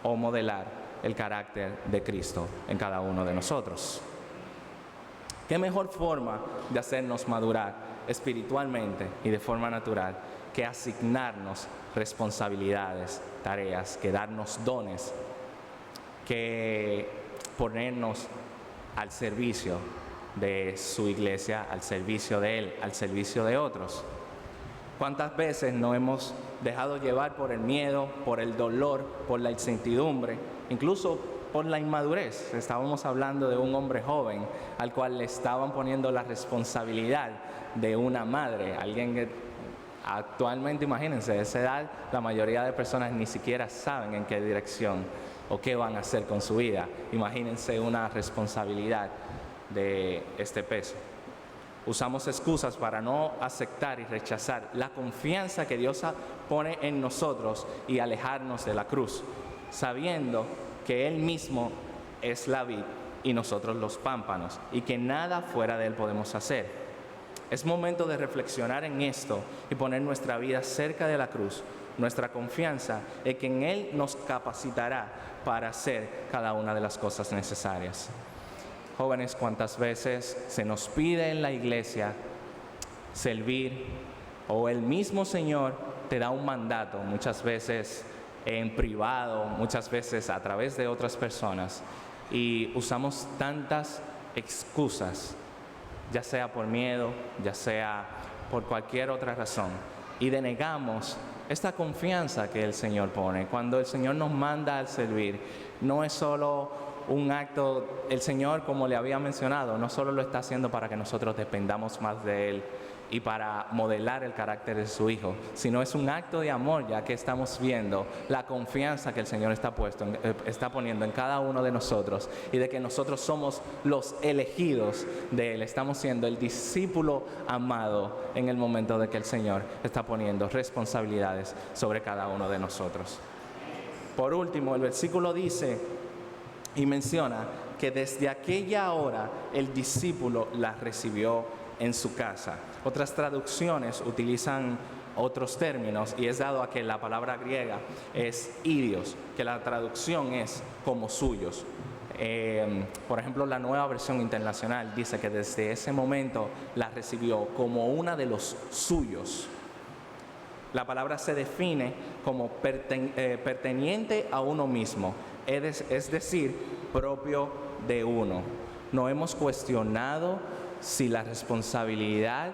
o modelar el carácter de Cristo en cada uno de nosotros. ¿Qué mejor forma de hacernos madurar espiritualmente y de forma natural que asignarnos responsabilidades, tareas, que darnos dones, que ponernos al servicio de su iglesia, al servicio de Él, al servicio de otros? ¿Cuántas veces nos hemos dejado llevar por el miedo, por el dolor, por la incertidumbre, incluso por la inmadurez? Estábamos hablando de un hombre joven al cual le estaban poniendo la responsabilidad de una madre, alguien que actualmente, imagínense, a esa edad la mayoría de personas ni siquiera saben en qué dirección o qué van a hacer con su vida. Imagínense una responsabilidad de este peso. Usamos excusas para no aceptar y rechazar la confianza que Dios pone en nosotros y alejarnos de la cruz, sabiendo que Él mismo es la vid y nosotros los pámpanos, y que nada fuera de Él podemos hacer. Es momento de reflexionar en esto y poner nuestra vida cerca de la cruz, nuestra confianza en que en Él nos capacitará para hacer cada una de las cosas necesarias. Jóvenes, ¿cuántas veces se nos pide en la iglesia servir, o el mismo Señor te da un mandato, muchas veces en privado, muchas veces a través de otras personas, y usamos tantas excusas ya sea por miedo, ya sea por cualquier otra razón, y denegamos esta confianza que el Señor pone. Cuando el Señor nos manda al servir, no es solo un acto, el Señor, como le había mencionado, no solo lo está haciendo para que nosotros dependamos más de Él y para modelar el carácter de su Hijo, sino es un acto de amor, ya que estamos viendo la confianza que el Señor está poniendo en cada uno de nosotros, y de que nosotros somos los elegidos de Él. Estamos siendo el discípulo amado en el momento de que el Señor está poniendo responsabilidades sobre cada uno de nosotros. Por último, el versículo dice y menciona que desde aquella hora el discípulo la recibió en su casa. Otras traducciones utilizan otros términos, y es dado a que la palabra griega es idios, que la traducción es como suyos. Por ejemplo, la Nueva Versión Internacional dice que desde ese momento la recibió como una de los suyos. La palabra se define como perteneciente a uno mismo, es decir, propio de uno. No hemos cuestionado si la responsabilidad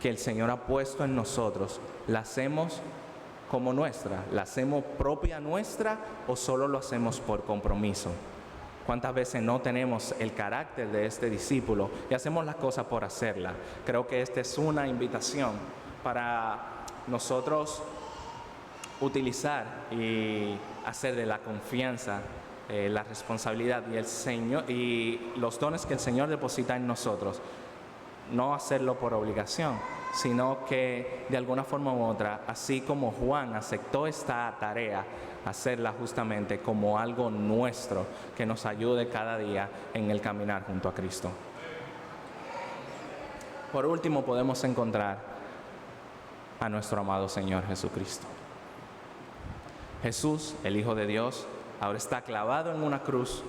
que el Señor ha puesto en nosotros la hacemos como nuestra, la hacemos propia nuestra, o solo lo hacemos por compromiso. ¿Cuántas veces no tenemos el carácter de este discípulo y hacemos las cosas por hacerlas? Creo que esta es una invitación para nosotros utilizar y hacer de la confianza la responsabilidad y el Señor y los dones que el Señor deposita en nosotros, no hacerlo por obligación, sino que de alguna forma u otra, así como Juan aceptó esta tarea, hacerla justamente como algo nuestro que nos ayude cada día en el caminar junto a Cristo. Por último, podemos encontrar a nuestro amado Señor Jesucristo. Jesús, el Hijo de Dios, ahora está clavado en una cruz,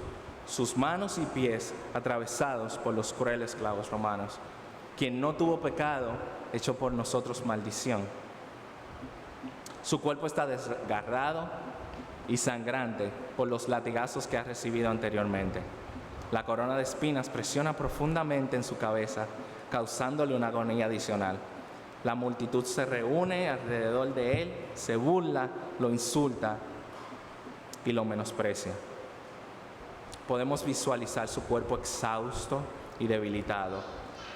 sus manos y pies atravesados por los crueles clavos romanos. Quien no tuvo pecado, hecho por nosotros maldición. Su cuerpo está desgarrado y sangrante por los latigazos que ha recibido anteriormente. La corona de espinas presiona profundamente en su cabeza, causándole una agonía adicional. La multitud se reúne alrededor de él, se burla, lo insulta y lo menosprecia. Podemos visualizar su cuerpo exhausto y debilitado,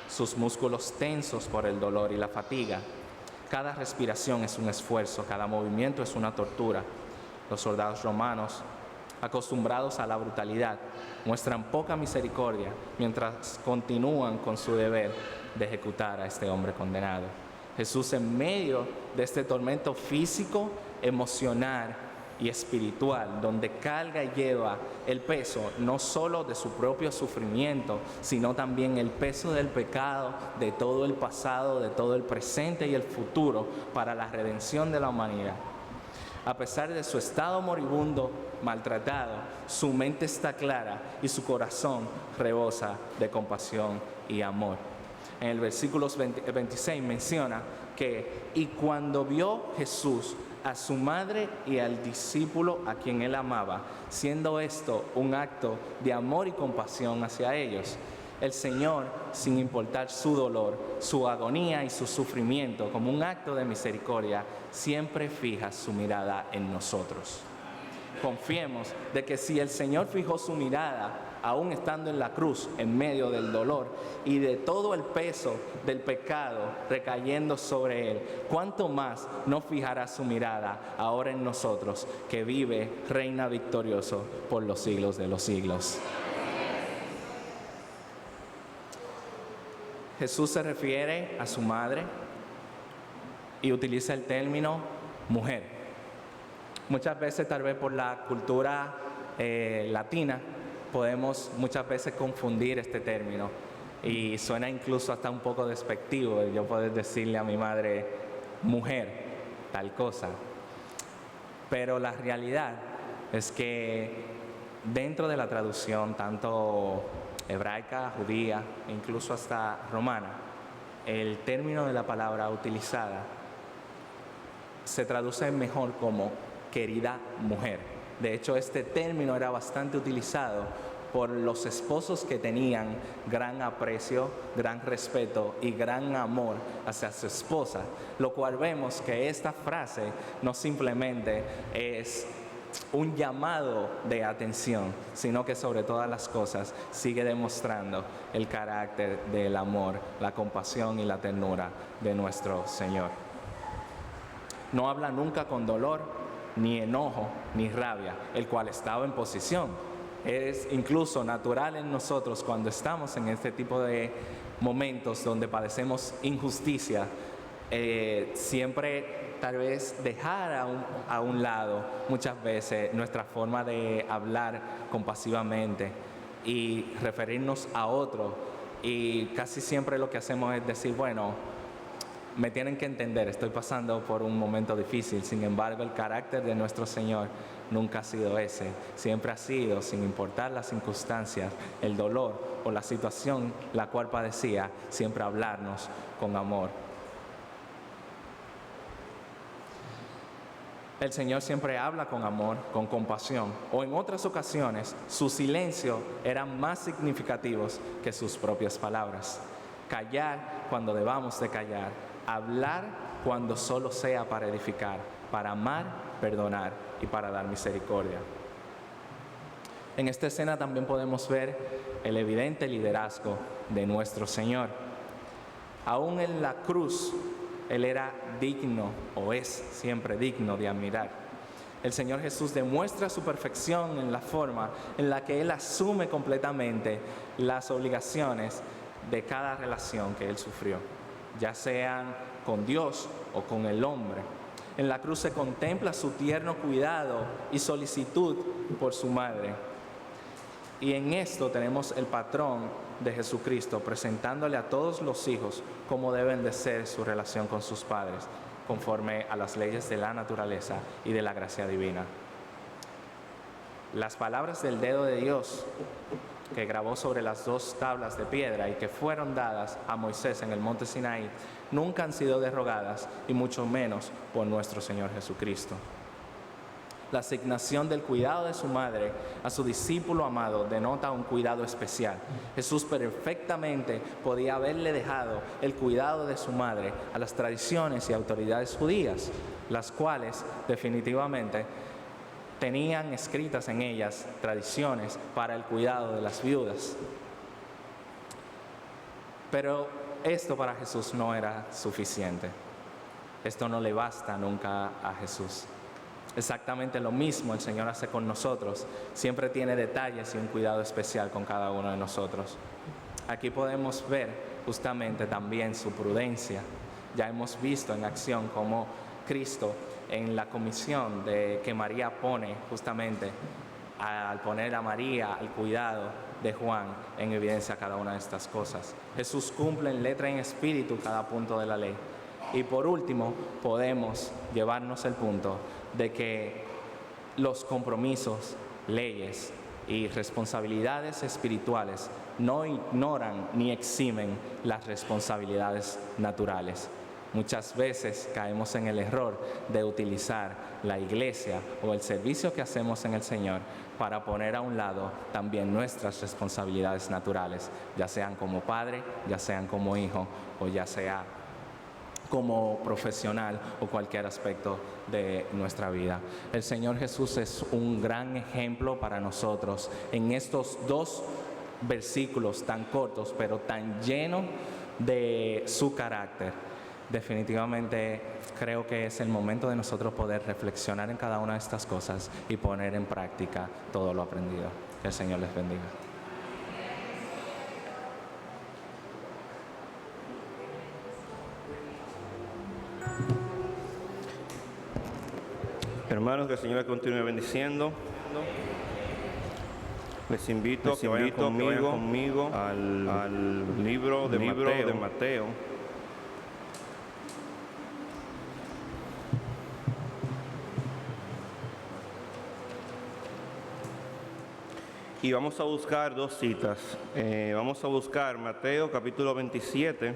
sus músculos tensos por el dolor y la fatiga. Cada respiración es un esfuerzo, cada movimiento es una tortura. Los soldados romanos, acostumbrados a la brutalidad, muestran poca misericordia mientras continúan con su deber de ejecutar a este hombre condenado. Jesús, en medio de este tormento físico, emocional y espiritual, donde carga y lleva el peso no solo de su propio sufrimiento, sino también el peso del pecado, de todo el pasado, de todo el presente y el futuro, para la redención de la humanidad. A pesar de su estado moribundo, maltratado, su mente está clara y su corazón rebosa de compasión y amor. En el versículo 26 menciona que, y cuando vio Jesús a su madre y al discípulo a quien él amaba, siendo esto un acto de amor y compasión hacia ellos, el Señor, sin importar su dolor, su agonía y su sufrimiento, como un acto de misericordia, siempre fija su mirada en nosotros. Confiemos de que si el Señor fijó su mirada, aún estando en la cruz, en medio del dolor y de todo el peso del pecado recayendo sobre Él, ¿cuánto más no fijará su mirada ahora en nosotros, que vive, reina victorioso por los siglos de los siglos? Jesús se refiere a su madre y utiliza el término mujer. Muchas veces, tal vez por la cultura latina, podemos muchas veces confundir este término y suena incluso hasta un poco despectivo yo poder decirle a mi madre mujer, tal cosa. Pero la realidad es que dentro de la traducción, tanto hebraica, judía e incluso hasta romana, el término de la palabra utilizada se traduce mejor como querida mujer. De hecho, este término era bastante utilizado por los esposos que tenían gran aprecio, gran respeto y gran amor hacia su esposa, lo cual vemos que esta frase no simplemente es un llamado de atención, sino que sobre todas las cosas sigue demostrando el carácter del amor, la compasión y la ternura de nuestro Señor. No habla nunca con dolor, ni enojo, ni rabia, el cual estaba en posición. Es incluso natural en nosotros cuando estamos en este tipo de momentos donde padecemos injusticia, siempre tal vez dejar a un lado muchas veces nuestra forma de hablar compasivamente y referirnos a otro, y casi siempre lo que hacemos es decir, bueno, me tienen que entender, estoy pasando por un momento difícil. Sin embargo, el carácter de nuestro Señor nunca ha sido ese, siempre ha sido, sin importar las circunstancias, el dolor o la situación la cual padecía, siempre hablarnos con amor. El Señor siempre habla con amor, con compasión, o en otras ocasiones su silencio eran más significativos que sus propias palabras. Callar cuando debamos de callar, hablar cuando solo sea para edificar, para amar, perdonar y para dar misericordia. En esta escena también podemos ver el evidente liderazgo de nuestro Señor. Aún en la cruz, Él era digno, o es siempre digno de admirar. El Señor Jesús demuestra su perfección en la forma en la que Él asume completamente las obligaciones de cada relación que Él sufrió, ya sean con Dios o con el hombre. En la cruz se contempla su tierno cuidado y solicitud por su madre. Y en esto tenemos el patrón de Jesucristo, presentándole a todos los hijos cómo deben de ser su relación con sus padres, conforme a las leyes de la naturaleza y de la gracia divina. Las palabras del dedo de Dios que grabó sobre las 2 tablas de piedra y que fueron dadas a Moisés en el monte Sinaí, nunca han sido derogadas, y mucho menos por nuestro Señor Jesucristo. La asignación del cuidado de su madre a su discípulo amado denota un cuidado especial. Jesús perfectamente podía haberle dejado el cuidado de su madre a las tradiciones y autoridades judías, las cuales definitivamente tenían escritas en ellas tradiciones para el cuidado de las viudas. Pero esto para Jesús no era suficiente. Esto no le basta nunca a Jesús. Exactamente lo mismo el Señor hace con nosotros. Siempre tiene detalles y un cuidado especial con cada uno de nosotros. Aquí podemos ver justamente también su prudencia. Ya hemos visto en acción cómo Cristo, en la comisión que María pone justamente, al poner a María al cuidado de Juan, en evidencia cada una de estas cosas. Jesús cumple en letra y en espíritu cada punto de la ley. Y por último, podemos llevarnos el punto de que los compromisos, leyes y responsabilidades espirituales no ignoran ni eximen las responsabilidades naturales. Muchas veces caemos en el error de utilizar la iglesia o el servicio que hacemos en el Señor para poner a un lado también nuestras responsabilidades naturales, ya sean como padre, ya sean como hijo o ya sea como profesional o cualquier aspecto de nuestra vida. El Señor Jesús es un gran ejemplo para nosotros en estos 2 versículos tan cortos, pero tan llenos de su carácter. Definitivamente creo que es el momento de nosotros poder reflexionar en cada una de estas cosas y poner en práctica todo lo aprendido. Que el Señor les bendiga. Hermanos, que el Señor continúe bendiciendo. Les invito a que vayan conmigo al libro de Mateo. Y vamos a buscar 2 citas. Vamos a buscar Mateo capítulo 27,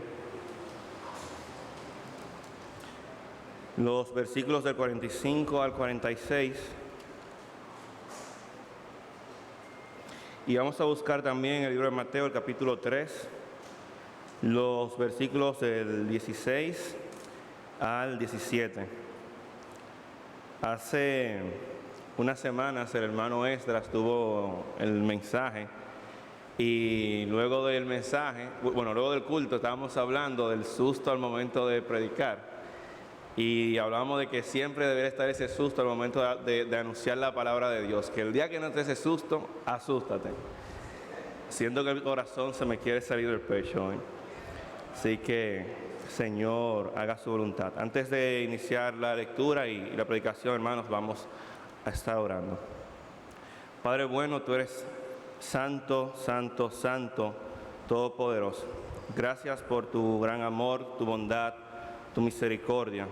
los versículos del 45 al 46. Y vamos a buscar también el libro de Mateo, el capítulo 3, los versículos del 16 al 17. Hace unas semanas el hermano Esdras tuvo el mensaje y luego del mensaje, luego del culto estábamos hablando del susto al momento de predicar y hablamos de que siempre debería estar ese susto al momento de anunciar la palabra de Dios, que el día que no esté ese susto, asústate. Siento que el corazón se me quiere salir del pecho hoy. Así que, Señor, haga su voluntad. Antes de iniciar la lectura y la predicación, hermanos, vamos a estar orando. Padre bueno, tú eres santo, santo, santo, todopoderoso. Gracias por tu gran amor, tu bondad, tu misericordia.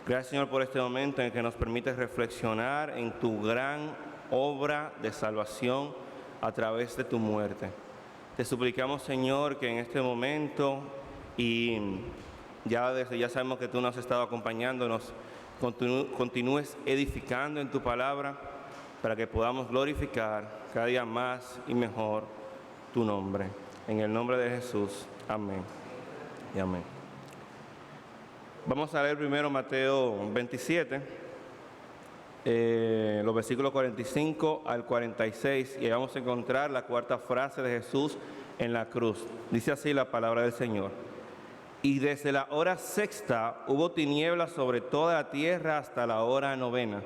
Gracias, Señor, por este momento en el que nos permites reflexionar en tu gran obra de salvación a través de tu muerte. Te suplicamos, Señor, que en este momento y ya sabemos que tú nos has estado acompañando, nos continúes edificando en tu palabra para que podamos glorificar cada día más y mejor tu nombre. En el nombre de Jesús. Amén y amén. Vamos a leer primero Mateo 27, los versículos 45 al 46, y vamos a encontrar la cuarta frase de Jesús en la cruz. Dice así la palabra del Señor. Y desde la hora sexta hubo tinieblas sobre toda la tierra hasta la hora novena.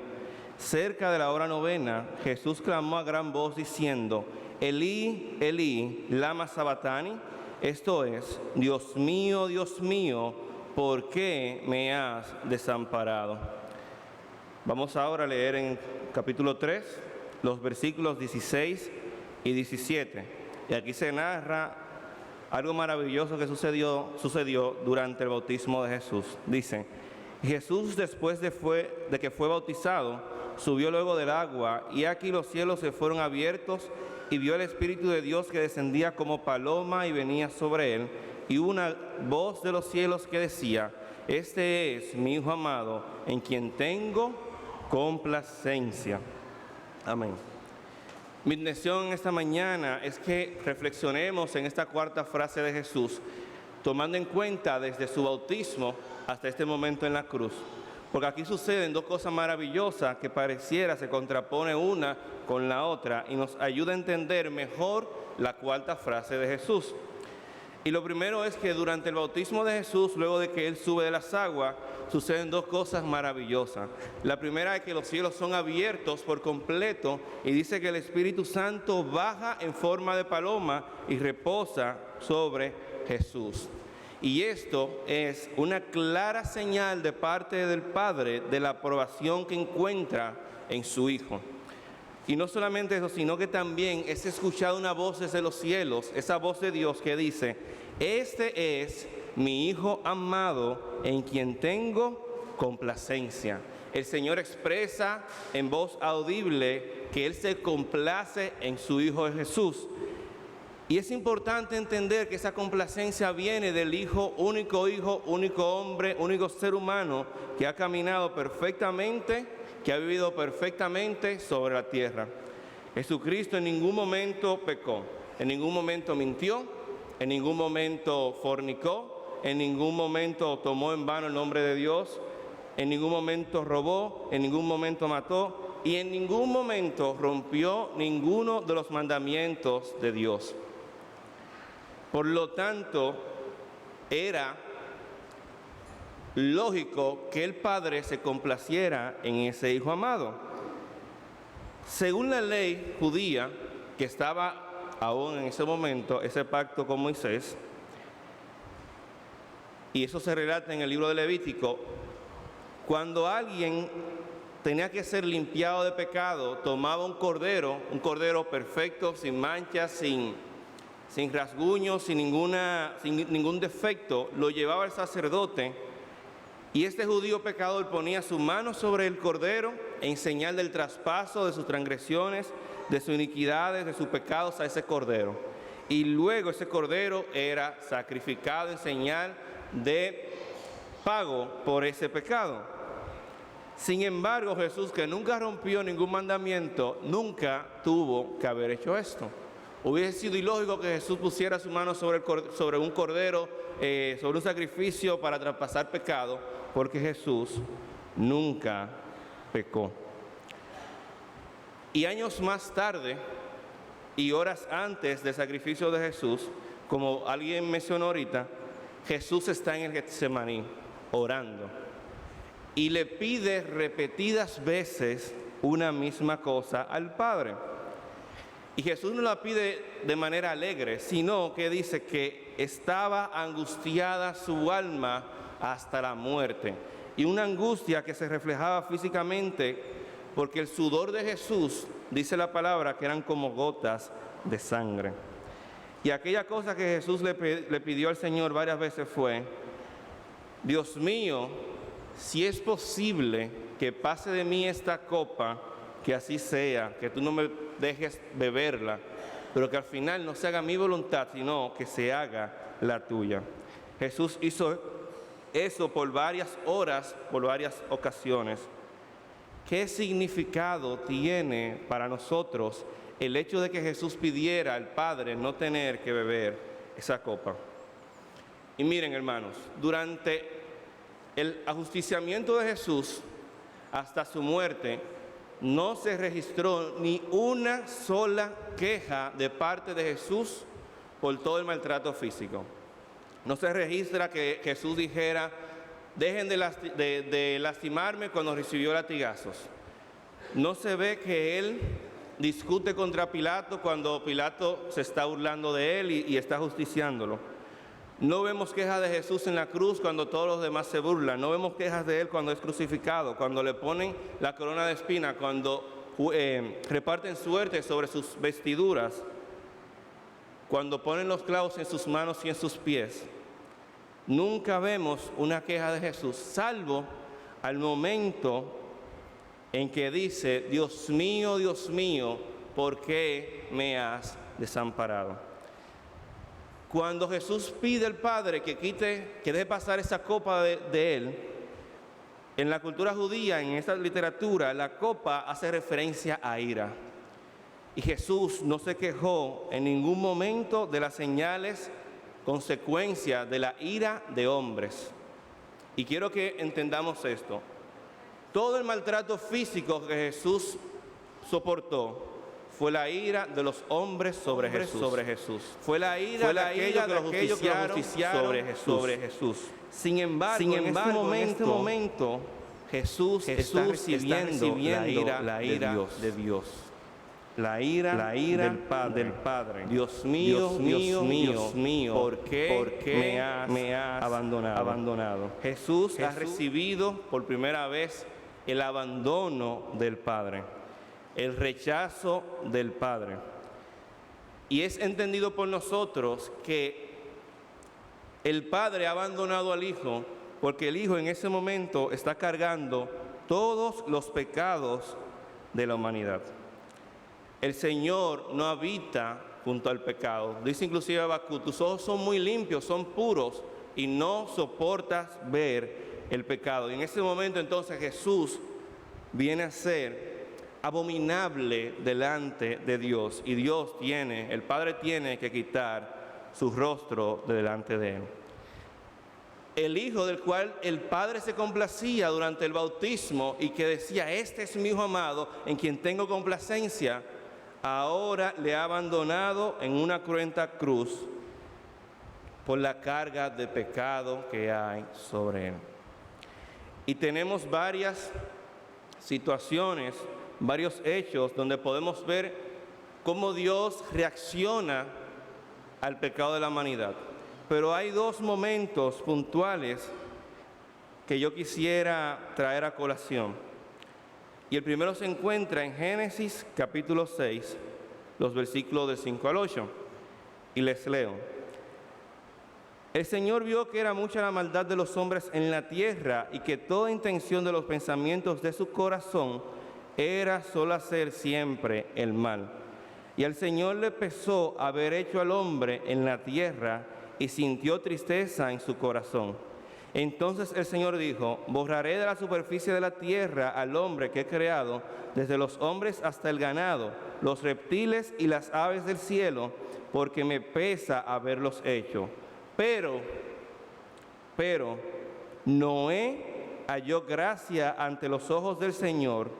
Cerca de la hora novena, Jesús clamó a gran voz diciendo, Elí, Elí, lama sabatani, esto es, Dios mío, ¿por qué me has desamparado? Vamos ahora a leer en capítulo 3, los versículos 16 y 17. Y aquí se narra algo maravilloso que sucedió durante el bautismo de Jesús. Dice, Jesús después de que fue bautizado, subió luego del agua, y aquí los cielos se fueron abiertos, y vio el Espíritu de Dios que descendía como paloma y venía sobre él, y una voz de los cielos que decía, este es mi Hijo amado, en quien tengo complacencia. Amén. Mi intención esta mañana es que reflexionemos en esta cuarta frase de Jesús, tomando en cuenta desde su bautismo hasta este momento en la cruz. Porque aquí suceden dos cosas maravillosas que pareciera se contrapone una con la otra y nos ayuda a entender mejor la cuarta frase de Jesús. Y lo primero es que durante el bautismo de Jesús, luego de que Él sube de las aguas, suceden dos cosas maravillosas. La primera es que los cielos son abiertos por completo y dice que el Espíritu Santo baja en forma de paloma y reposa sobre Jesús. Y esto es una clara señal de parte del Padre de la aprobación que encuentra en su Hijo. Y no solamente eso, sino que también es escuchada una voz desde los cielos, esa voz de Dios que dice, este es mi Hijo amado en quien tengo complacencia. El Señor expresa en voz audible que Él se complace en su Hijo Jesús. Y es importante entender que esa complacencia viene del Hijo, único hombre, único ser humano que ha caminado perfectamente, que ha vivido perfectamente sobre la tierra. Jesucristo en ningún momento pecó, en ningún momento mintió, en ningún momento fornicó, en ningún momento tomó en vano el nombre de Dios, en ningún momento robó, en ningún momento mató y en ningún momento rompió ninguno de los mandamientos de Dios. Por lo tanto, era lógico que el Padre se complaciera en ese Hijo amado. Según la ley judía, que estaba aún en ese momento, ese pacto con Moisés, y eso se relata en el libro de Levítico, cuando alguien tenía que ser limpiado de pecado, tomaba un cordero perfecto, sin manchas, sin rasguños, sin ningún defecto, lo llevaba al sacerdote. Y este judío pecador ponía su mano sobre el cordero en señal del traspaso de sus transgresiones, de sus iniquidades, de sus pecados a ese cordero. Y luego ese cordero era sacrificado en señal de pago por ese pecado. Sin embargo, Jesús, que nunca rompió ningún mandamiento, nunca tuvo que haber hecho esto. Hubiese sido ilógico que Jesús pusiera su mano sobre un cordero, sobre un sacrificio para traspasar pecado, porque Jesús nunca pecó. Y años más tarde, y horas antes del sacrificio de Jesús, como alguien mencionó ahorita, Jesús está en el Getsemaní orando y le pide repetidas veces una misma cosa al Padre. Y Jesús no la pide de manera alegre, sino que dice que estaba angustiada su alma hasta la muerte. Y una angustia que se reflejaba físicamente, porque el sudor de Jesús, dice la palabra, que eran como gotas de sangre. Y aquella cosa que Jesús le pidió al Señor varias veces fue: Dios mío, si es posible que pase de mí esta copa, que así sea, que tú no me dejes beberla, pero que al final no se haga mi voluntad, sino que se haga la tuya. Jesús hizo eso por varias horas, por varias ocasiones. ¿Qué significado tiene para nosotros el hecho de que Jesús pidiera al Padre no tener que beber esa copa? Y miren, hermanos, durante el ajusticiamiento de Jesús hasta su muerte, no se registró ni una sola queja de parte de Jesús por todo el maltrato físico. No se registra que Jesús dijera: dejen de lastimarme, cuando recibió latigazos. No se ve que Él discute contra Pilato cuando Pilato se está burlando de Él y está justiciándolo. No vemos quejas de Jesús en la cruz cuando todos los demás se burlan. No vemos quejas de Él cuando es crucificado, cuando le ponen la corona de espina, cuando reparten suerte sobre sus vestiduras, cuando ponen los clavos en sus manos y en sus pies. Nunca vemos una queja de Jesús, salvo al momento en que dice: Dios mío, ¿por qué me has desamparado? Cuando Jesús pide al Padre que deje pasar esa copa de Él, en la cultura judía, en esta literatura, la copa hace referencia a ira. Y Jesús no se quejó en ningún momento de las señales, consecuencia de la ira de hombres. Y quiero que entendamos esto: todo el maltrato físico que Jesús soportó fue la ira de los hombres sobre Jesús. Fue la ira de aquellos que lo justiciaron sobre Jesús. Sin embargo, en este momento Jesús está recibiendo la ira de Dios. La ira del Padre. Dios mío, ¿por qué me has abandonado? Jesús ha recibido por primera vez el abandono del Padre, el rechazo del Padre. Y es entendido por nosotros que el Padre ha abandonado al Hijo porque el Hijo en ese momento está cargando todos los pecados de la humanidad. El Señor no habita junto al pecado. Dice inclusive Habacuc: tus ojos son muy limpios, son puros, y no soportas ver el pecado. Y en ese momento entonces Jesús viene a ser abominable delante de Dios. Y el Padre tiene que quitar su rostro de delante de Él. El Hijo del cual el Padre se complacía durante el bautismo y que decía: este es mi Hijo amado, en quien tengo complacencia, ahora le ha abandonado en una cruenta cruz por la carga de pecado que hay sobre Él. Y tenemos varias situaciones, varios hechos donde podemos ver cómo Dios reacciona al pecado de la humanidad. Pero hay dos momentos puntuales que yo quisiera traer a colación. Y el primero se encuentra en Génesis capítulo 6, los versículos de 5 al 8. Y les leo: el Señor vio que era mucha la maldad de los hombres en la tierra, y que toda intención de los pensamientos de su corazón era solo hacer siempre el mal. Y al Señor le pesó haber hecho al hombre en la tierra, y sintió tristeza en su corazón. Entonces el Señor dijo: borraré de la superficie de la tierra al hombre que he creado, desde los hombres hasta el ganado, los reptiles y las aves del cielo, porque me pesa haberlos hecho. Pero Noé halló gracia ante los ojos del Señor.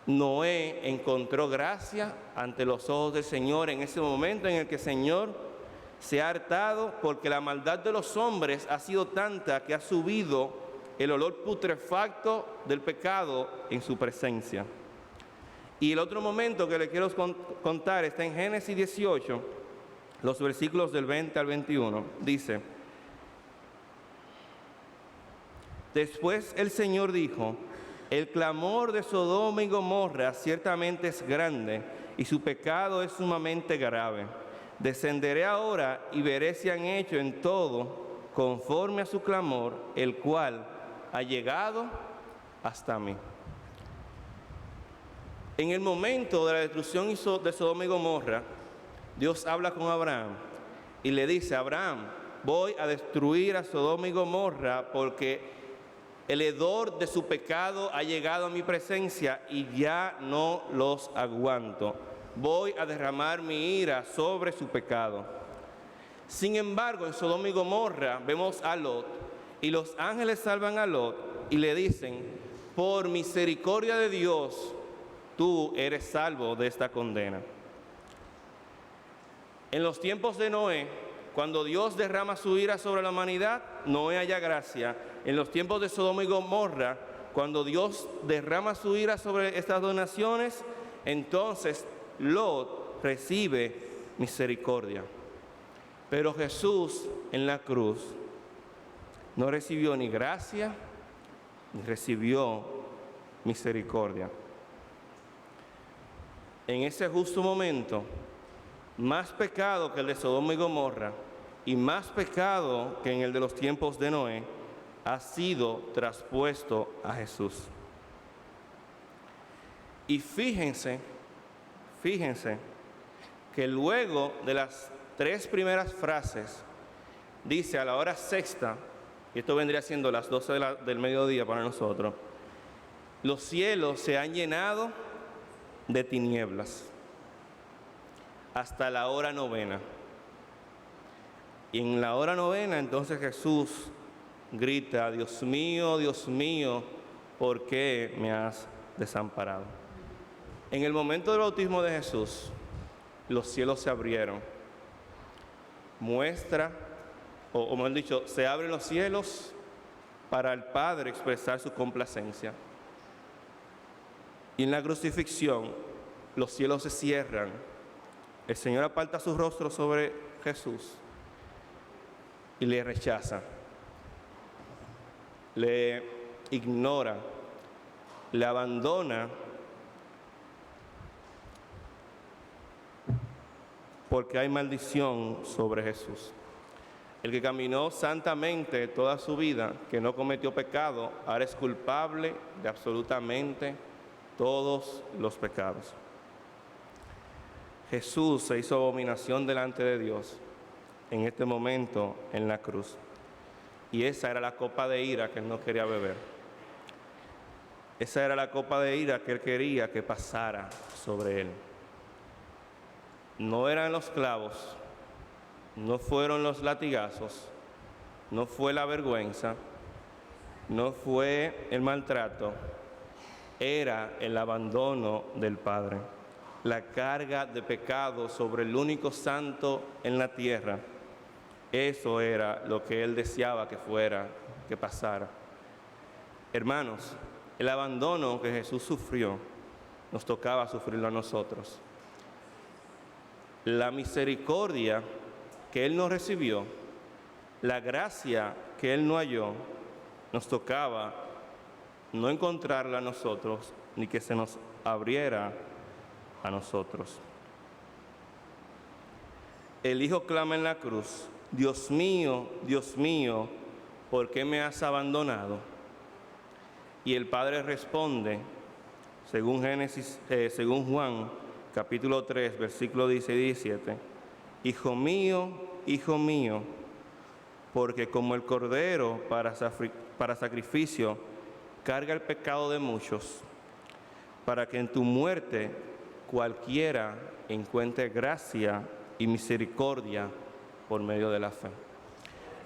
Noé encontró gracia ante los ojos del Señor en ese momento en el que el Señor se ha hartado, porque la maldad de los hombres ha sido tanta que ha subido el olor putrefacto del pecado en su presencia. Y el otro momento que le quiero contar está en Génesis 18, los versículos del 20 al 21. Dice: después el Señor dijo: el clamor de Sodoma y Gomorra ciertamente es grande, y su pecado es sumamente grave. Descenderé ahora y veré si han hecho en todo conforme a su clamor, el cual ha llegado hasta mí. En el momento de la destrucción de Sodoma y Gomorra, Dios habla con Abraham y le dice: Abraham, voy a destruir a Sodoma y Gomorra porque el hedor de su pecado ha llegado a mi presencia y ya no los aguanto. Voy a derramar mi ira sobre su pecado. Sin embargo, en Sodoma y Gomorra vemos a Lot, y los ángeles salvan a Lot y le dicen: por misericordia de Dios, tú eres salvo de esta condena. En los tiempos de Noé, cuando Dios derrama su ira sobre la humanidad, Noé halla gracia. En los tiempos de Sodoma y Gomorra, cuando Dios derrama su ira sobre estas dos naciones, entonces Lot recibe misericordia. Pero Jesús en la cruz no recibió ni gracia, ni recibió misericordia. En ese justo momento, más pecado que el de Sodoma y Gomorra y más pecado que en el de los tiempos de Noé ha sido traspuesto a Jesús. Y fíjense que luego de las 3 primeras frases, dice a la hora sexta, y esto vendría siendo las 12 del mediodía para nosotros, los cielos se han llenado de tinieblas hasta la hora novena. Y en la hora novena entonces Jesús grita: Dios mío, ¿por qué me has desamparado? En el momento del bautismo de Jesús, los cielos se abrieron. Muestra, o mejor dicho, se abren los cielos para el Padre expresar su complacencia. Y en la crucifixión, los cielos se cierran. El Señor aparta su rostro sobre Jesús y le rechaza, le ignora, le abandona, porque hay maldición sobre Jesús. El que caminó santamente toda su vida, que no cometió pecado, ahora es culpable de absolutamente todos los pecados. Jesús se hizo abominación delante de Dios en este momento en la cruz. Y esa era la copa de ira que él no quería beber. Esa era la copa de ira que él quería que pasara sobre él. No eran los clavos, no fueron los latigazos, no fue la vergüenza, no fue el maltrato, era el abandono del Padre, la carga de pecado sobre el único santo en la tierra. Eso era lo que él deseaba que fuera, que pasara. Hermanos, el abandono que Jesús sufrió, nos tocaba sufrirlo a nosotros. La misericordia que él no recibió, la gracia que él no halló, nos tocaba no encontrarla a nosotros, ni que se nos abriera a nosotros. El Hijo clama en la cruz: Dios mío, ¿por qué me has abandonado? Y el Padre responde, según Juan, capítulo 3, versículo 16 y 17, Hijo mío, porque como el cordero para sacrificio carga el pecado de muchos, para que en tu muerte cualquiera encuentre gracia y misericordia por medio de la fe.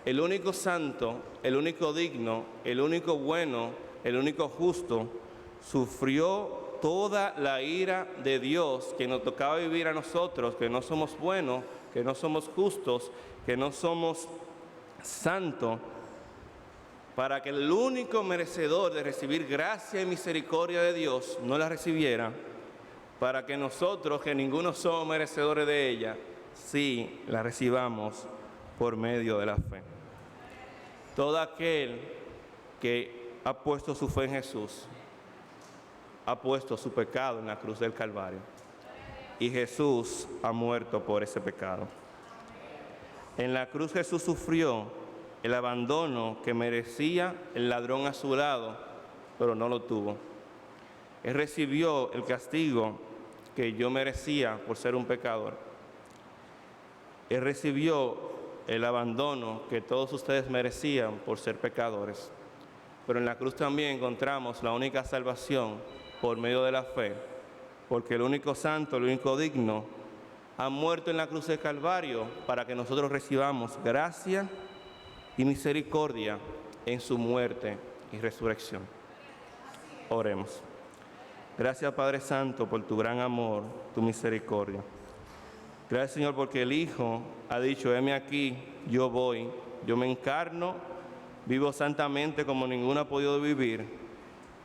El único santo, el único digno, el único bueno, el único justo, sufrió toda la ira de Dios que nos tocaba vivir a nosotros, que no somos buenos, que no somos justos, que no somos santos, para que el único merecedor de recibir gracia y misericordia de Dios no la recibiera, para que nosotros, que ninguno somos merecedores de ella, sí la recibamos por medio de la fe. Todo aquel que ha puesto su fe en Jesús, ha puesto su pecado en la cruz del Calvario. Y Jesús ha muerto por ese pecado. En la cruz Jesús sufrió el abandono que merecía el ladrón a su lado, pero no lo tuvo. Él recibió el castigo que yo merecía por ser un pecador. Él recibió el abandono que todos ustedes merecían por ser pecadores. Pero en la cruz también encontramos la única salvación por medio de la fe, porque el único santo, el único digno, ha muerto en la cruz del Calvario para que nosotros recibamos gracia y misericordia en su muerte y resurrección. Oremos. Gracias, Padre Santo, por tu gran amor, tu misericordia. Gracias, Señor, porque el Hijo ha dicho: heme aquí, yo voy, yo me encarno, vivo santamente como ninguno ha podido vivir,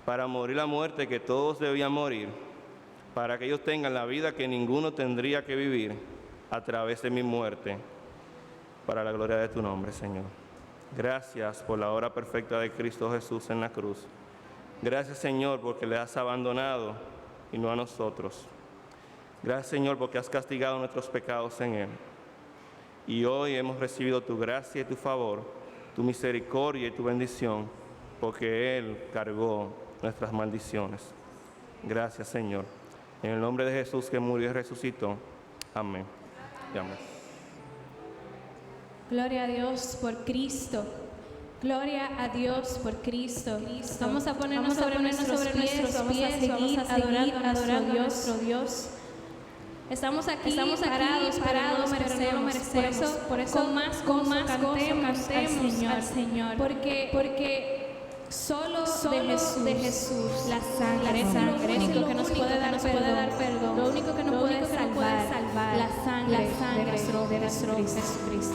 para morir la muerte que todos debían morir, para que ellos tengan la vida que ninguno tendría que vivir a través de mi muerte, para la gloria de tu nombre, Señor. Gracias por la obra perfecta de Cristo Jesús en la cruz. Gracias, Señor, porque le has abandonado y no a nosotros. Gracias, Señor, porque has castigado nuestros pecados en Él. Y hoy hemos recibido tu gracia y tu favor, tu misericordia y tu bendición, porque Él cargó nuestras maldiciones. Gracias, Señor. En el nombre de Jesús, que murió y resucitó. Amén. Y amén. Gloria a Dios por Cristo. Gloria a Dios por Cristo. Vamos a ponernos sobre nuestros pies, vamos a seguir adorando a nuestro Dios. Estamos aquí parados, pero no lo merecemos. Por eso con más cantemos al Señor. Porque solo de Jesús la sangre es lo único que nos puede dar perdón, lo único que nos puede salvar, la sangre de nuestro Jesucristo.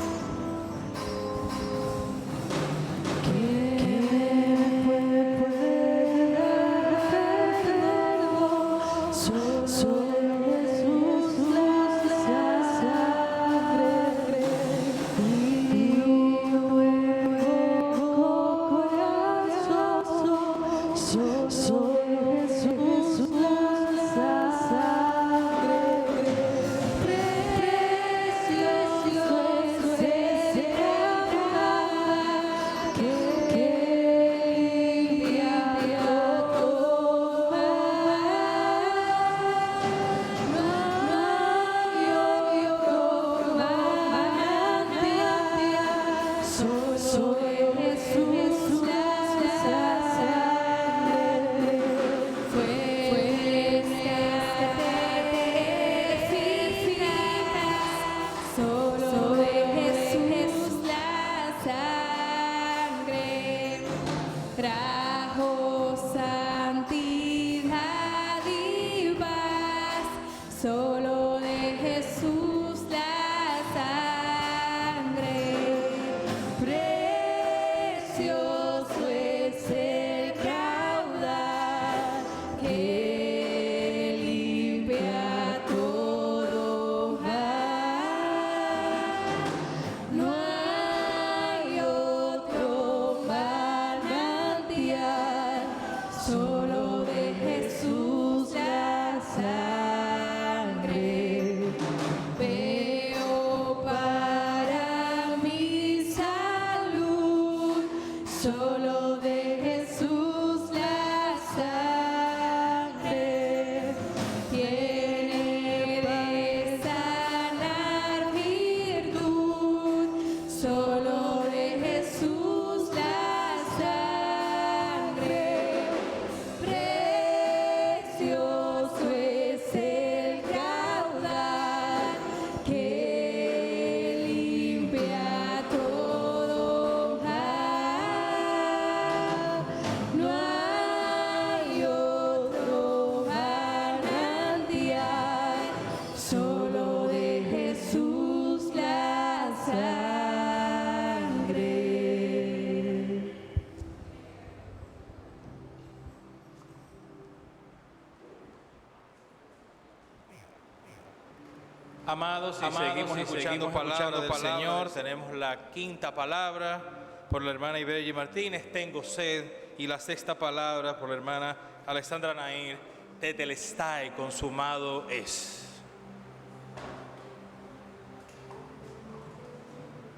Amados, seguimos escuchando palabra del Señor. Tenemos la quinta palabra por la hermana Ibergy Martínez, tengo sed, y la sexta palabra por la hermana Alexandra Nair, tetelestai, consumado es.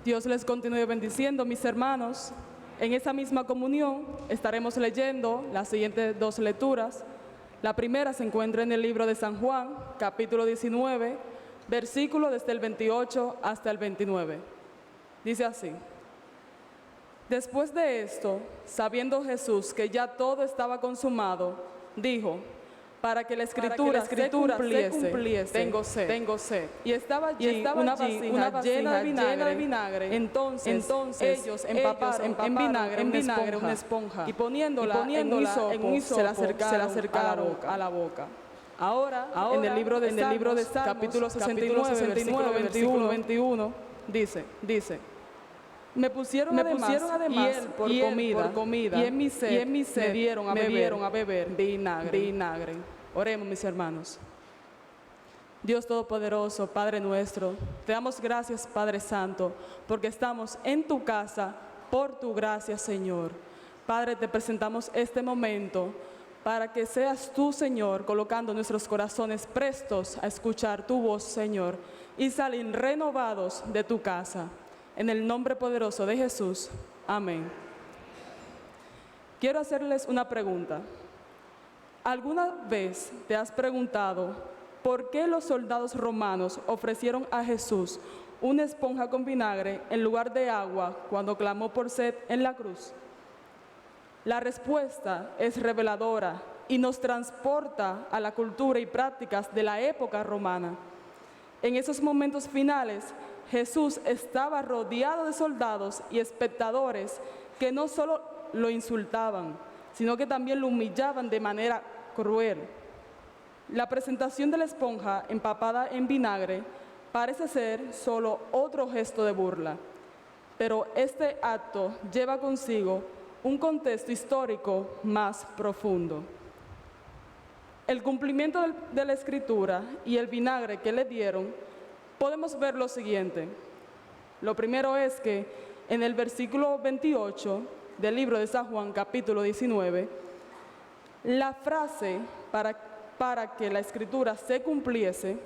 Dios les continúe bendiciendo, mis hermanos. En esa misma comunión estaremos leyendo las siguientes dos lecturas. La primera se encuentra en el libro de San Juan, capítulo 19, versículo desde el 28 hasta el 29. Dice así: Después de esto, sabiendo Jesús que ya todo estaba consumado, dijo: para que la escritura se cumpliese, tengo sed. Y estaba allí una vasija llena de vinagre. Entonces ellos empaparon en vinagre una esponja y poniéndola en un hisopo, se la acercaron a la boca. Ahora en el libro de Salmos, capítulo 69, versículo 21, dice: Me pusieron además hiel por comida, y en mi sed me dieron a beber vinagre. Oremos, mis hermanos. Dios Todopoderoso, Padre nuestro, te damos gracias, Padre Santo, porque estamos en tu casa por tu gracia, Señor. Padre, te presentamos este momento para que seas tú, Señor, colocando nuestros corazones prestos a escuchar tu voz, Señor, y salir renovados de tu casa. En el nombre poderoso de Jesús. Amén. Quiero hacerles una pregunta. ¿Alguna vez te has preguntado por qué los soldados romanos ofrecieron a Jesús una esponja con vinagre en lugar de agua cuando clamó por sed en la cruz? La respuesta es reveladora y nos transporta a la cultura y prácticas de la época romana. En esos momentos finales, Jesús estaba rodeado de soldados y espectadores que no solo lo insultaban, sino que también lo humillaban de manera cruel. La presentación de la esponja empapada en vinagre parece ser solo otro gesto de burla, pero este acto lleva consigo un contexto histórico más profundo. El cumplimiento de la Escritura y el vinagre que le dieron, podemos ver lo siguiente. Lo primero es que en el versículo 28 del libro de San Juan, capítulo 19, la frase para que la Escritura se cumpliese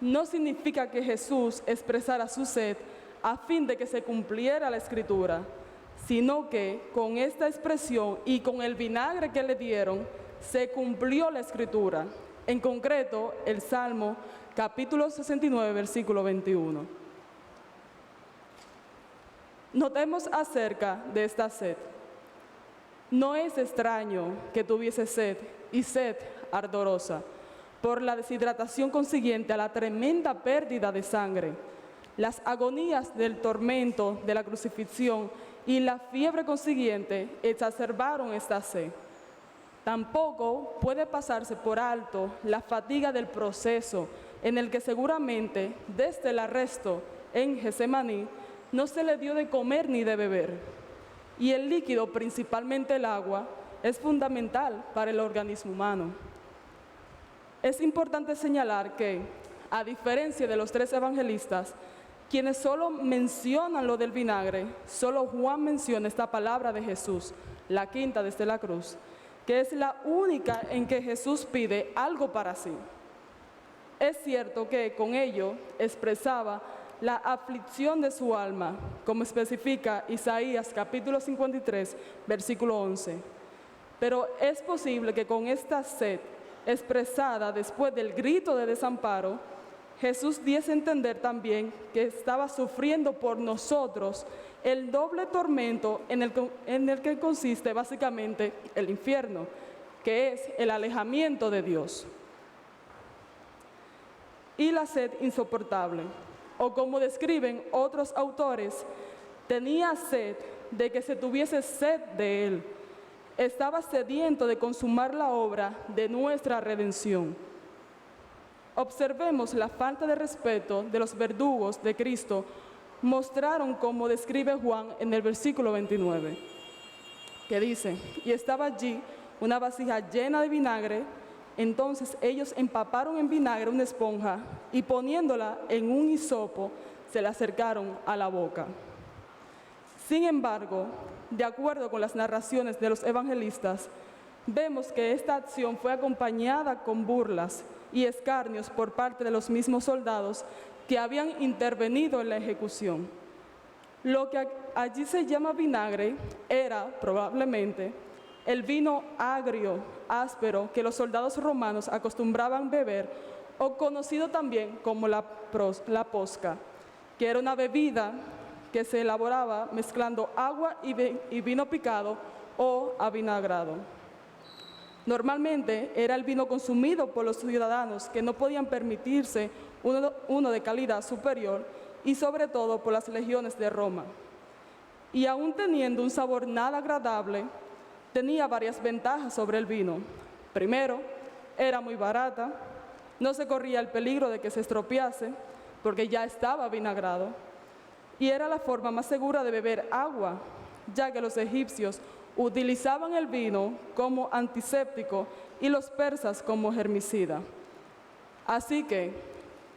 no significa que Jesús expresara su sed a fin de que se cumpliera la Escritura, sino que con esta expresión y con el vinagre que le dieron, se cumplió la Escritura. En concreto, el Salmo capítulo 69, versículo 21. Notemos acerca de esta sed. No es extraño que tuviese sed, y sed ardorosa, por la deshidratación consiguiente a la tremenda pérdida de sangre, las agonías del tormento de la crucifixión y la fiebre consiguiente exacerbaron esta sed. Tampoco puede pasarse por alto la fatiga del proceso en el que seguramente desde el arresto en Getsemaní no se le dio de comer ni de beber. Y el líquido, principalmente el agua, es fundamental para el organismo humano. Es importante señalar que, a diferencia de los tres evangelistas, quienes solo mencionan lo del vinagre, solo Juan menciona esta palabra de Jesús, la quinta desde la cruz, que es la única en que Jesús pide algo para sí. Es cierto que con ello expresaba la aflicción de su alma, como especifica Isaías capítulo 53, versículo 11. Pero es posible que con esta sed expresada después del grito de desamparo, Jesús diese a entender también que estaba sufriendo por nosotros el doble tormento en el que consiste básicamente el infierno, que es el alejamiento de Dios. Y la sed insoportable, o como describen otros autores, tenía sed de que se tuviese sed de Él. Estaba sediento de consumar la obra de nuestra redención. Observemos la falta de respeto de los verdugos de Cristo, mostraron como describe Juan en el versículo 29, que dice: y estaba allí una vasija llena de vinagre, Entonces ellos empaparon en vinagre una esponja y poniéndola en un hisopo, se la acercaron a la boca. Sin embargo, de acuerdo con las narraciones de los evangelistas, vemos que esta acción fue acompañada con burlas y escarnios por parte de los mismos soldados que habían intervenido en la ejecución. Lo que allí se llama vinagre era, probablemente, el vino agrio, áspero, que los soldados romanos acostumbraban beber, o conocido también como la posca, que era una bebida que se elaboraba mezclando agua y vino picado o avinagrado. Normalmente era el vino consumido por los ciudadanos que no podían permitirse uno de calidad superior y sobre todo por las legiones de Roma. Y aún teniendo un sabor nada agradable, tenía varias ventajas sobre el vino. Primero, era muy barata, no se corría el peligro de que se estropease porque ya estaba vinagrado, y era la forma más segura de beber agua, ya que los egipcios utilizaban el vino como antiséptico y los persas como germicida. Así que,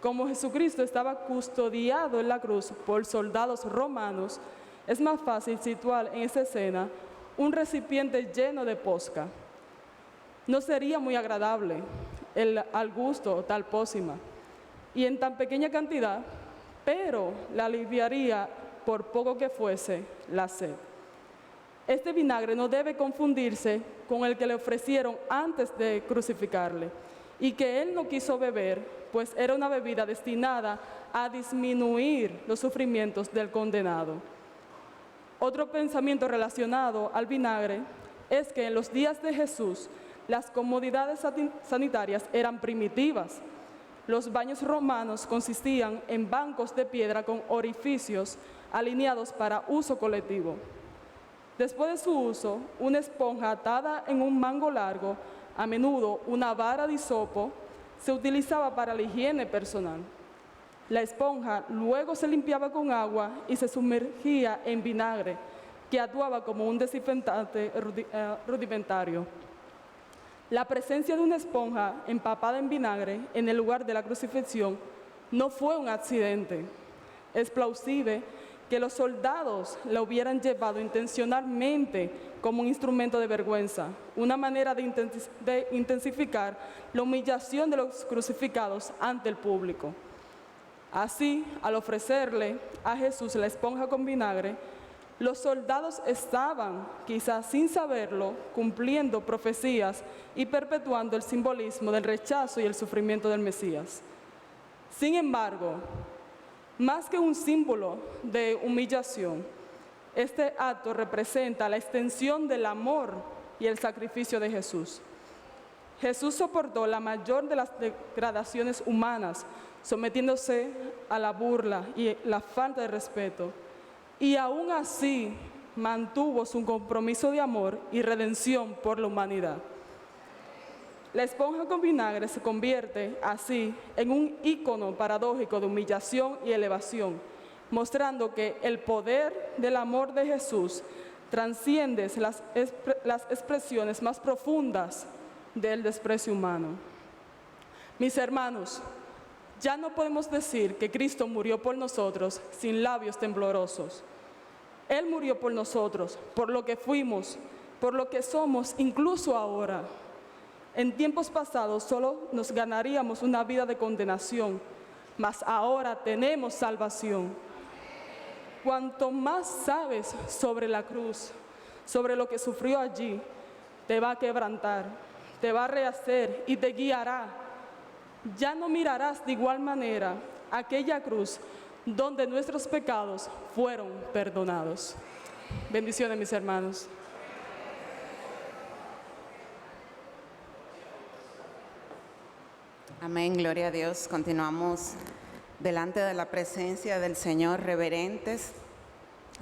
como Jesucristo estaba custodiado en la cruz por soldados romanos, es más fácil situar en esa escena un recipiente lleno de posca. No sería muy agradable al gusto tal pócima, y en tan pequeña cantidad, pero le aliviaría, por poco que fuese, la sed. Este vinagre no debe confundirse con el que le ofrecieron antes de crucificarle, y que él no quiso beber, pues era una bebida destinada a disminuir los sufrimientos del condenado. Otro pensamiento relacionado al vinagre es que en los días de Jesús las comodidades sanitarias eran primitivas. Los baños romanos consistían en bancos de piedra con orificios alineados para uso colectivo. Después de su uso, una esponja atada en un mango largo, a menudo una vara de hisopo, se utilizaba para la higiene personal. La esponja luego se limpiaba con agua y se sumergía en vinagre, que actuaba como un desinfectante rudimentario. La presencia de una esponja empapada en vinagre en el lugar de la crucifixión no fue un accidente. Es plausible que los soldados la hubieran llevado intencionalmente como un instrumento de vergüenza, una manera de intensificar la humillación de los crucificados ante el público. Así, al ofrecerle a Jesús la esponja con vinagre, los soldados estaban, quizás sin saberlo, cumpliendo profecías y perpetuando el simbolismo del rechazo y el sufrimiento del Mesías. Sin embargo, más que un símbolo de humillación, este acto representa la extensión del amor y el sacrificio de Jesús. Jesús soportó la mayor de las degradaciones humanas, sometiéndose a la burla y la falta de respeto, y aún así mantuvo su compromiso de amor y redención por la humanidad. La esponja con vinagre se convierte así en un ícono paradójico de humillación y elevación, mostrando que el poder del amor de Jesús trasciende las expresiones más profundas del desprecio humano. Mis hermanos, ya no podemos decir que Cristo murió por nosotros sin labios temblorosos. Él murió por nosotros, por lo que fuimos, por lo que somos, incluso ahora. En tiempos pasados solo nos ganaríamos una vida de condenación, mas ahora tenemos salvación. Cuanto más sabes sobre la cruz, sobre lo que sufrió allí, te va a quebrantar, te va a rehacer y te guiará. Ya no mirarás de igual manera aquella cruz donde nuestros pecados fueron perdonados. Bendiciones, mis hermanos. Amén, gloria a Dios. Continuamos delante de la presencia del Señor, reverentes,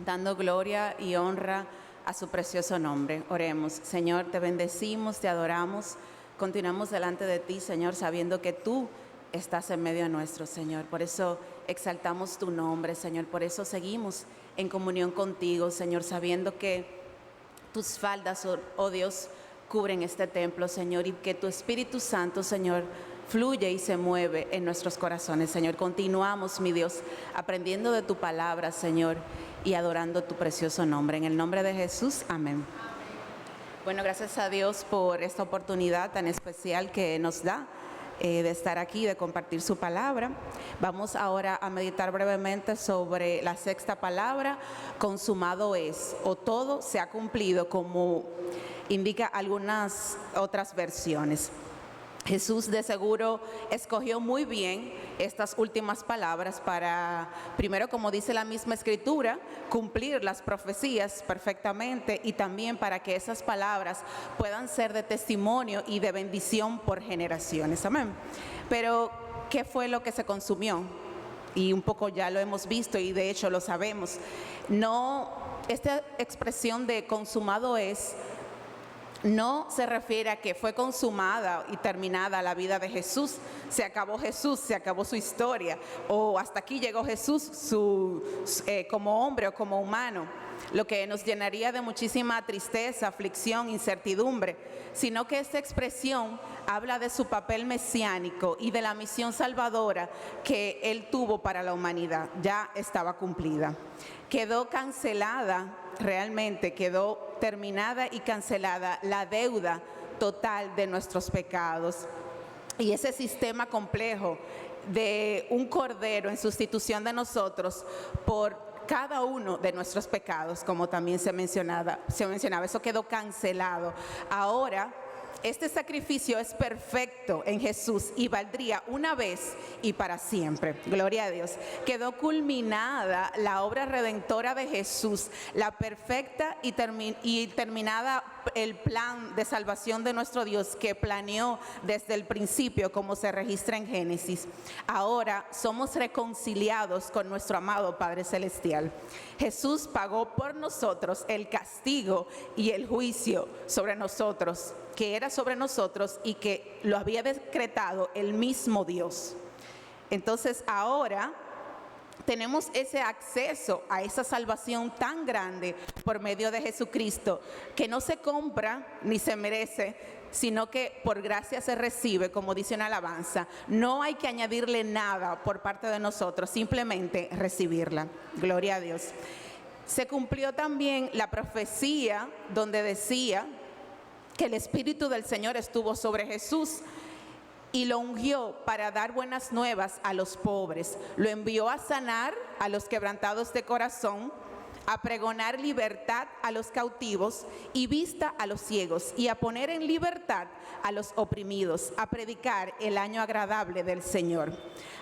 dando gloria y honra a su precioso nombre. Oremos. Señor, te bendecimos, te adoramos. Continuamos delante de ti, Señor, sabiendo que tú estás en medio nuestro, Señor. Por eso exaltamos tu nombre, Señor. Por eso seguimos en comunión contigo, Señor, sabiendo que tus faldas, oh Dios, cubren este templo, Señor, y que tu Espíritu Santo, Señor, fluye y se mueve en nuestros corazones, Señor. Continuamos, mi Dios, aprendiendo de tu palabra, Señor, y adorando tu precioso nombre. En el nombre de Jesús, amén. Bueno, gracias a Dios por esta oportunidad tan especial que nos da de estar aquí, de compartir su palabra. Vamos ahora a meditar brevemente sobre la sexta palabra, consumado es, o todo se ha cumplido, como indica algunas otras versiones. Jesús de seguro escogió muy bien estas últimas palabras para, primero, como dice la misma Escritura, cumplir las profecías perfectamente, y también para que esas palabras puedan ser de testimonio y de bendición por generaciones. Amén. Pero, ¿qué fue lo que se consumió? Y un poco ya lo hemos visto y de hecho lo sabemos. No, esta expresión de consumado es, no se refiere a que fue consumada y terminada la vida de Jesús, se acabó Jesús, se acabó su historia, o hasta aquí llegó Jesús como hombre o como humano, lo que nos llenaría de muchísima tristeza, aflicción, incertidumbre, sino que esta expresión habla de su papel mesiánico y de la misión salvadora que Él tuvo para la humanidad. Ya estaba cumplida. Quedó cancelada, realmente quedó terminada y cancelada la deuda total de nuestros pecados. Y ese sistema complejo de un cordero en sustitución de nosotros por cada uno de nuestros pecados, como también se mencionaba, eso quedó cancelado. Ahora, este sacrificio es perfecto en Jesús y valdría una vez y para siempre. Gloria a Dios. Quedó culminada la obra redentora de Jesús, la perfecta y terminada el plan de salvación de nuestro Dios que planeó desde el principio, como se registra en Génesis. Ahora somos reconciliados con nuestro amado Padre Celestial. Jesús pagó por nosotros el castigo y el juicio sobre nosotros, que era sobre nosotros y que lo había decretado el mismo Dios. Entonces ahora tenemos ese acceso a esa salvación tan grande por medio de Jesucristo, que no se compra ni se merece, sino que por gracia se recibe, como dice una alabanza. No hay que añadirle nada por parte de nosotros, simplemente recibirla. Gloria a Dios. Se cumplió también la profecía donde decía que el Espíritu del Señor estuvo sobre Jesús y lo ungió para dar buenas nuevas a los pobres. Lo envió a sanar a los quebrantados de corazón, a pregonar libertad a los cautivos y vista a los ciegos, y a poner en libertad a los oprimidos, a predicar el año agradable del Señor.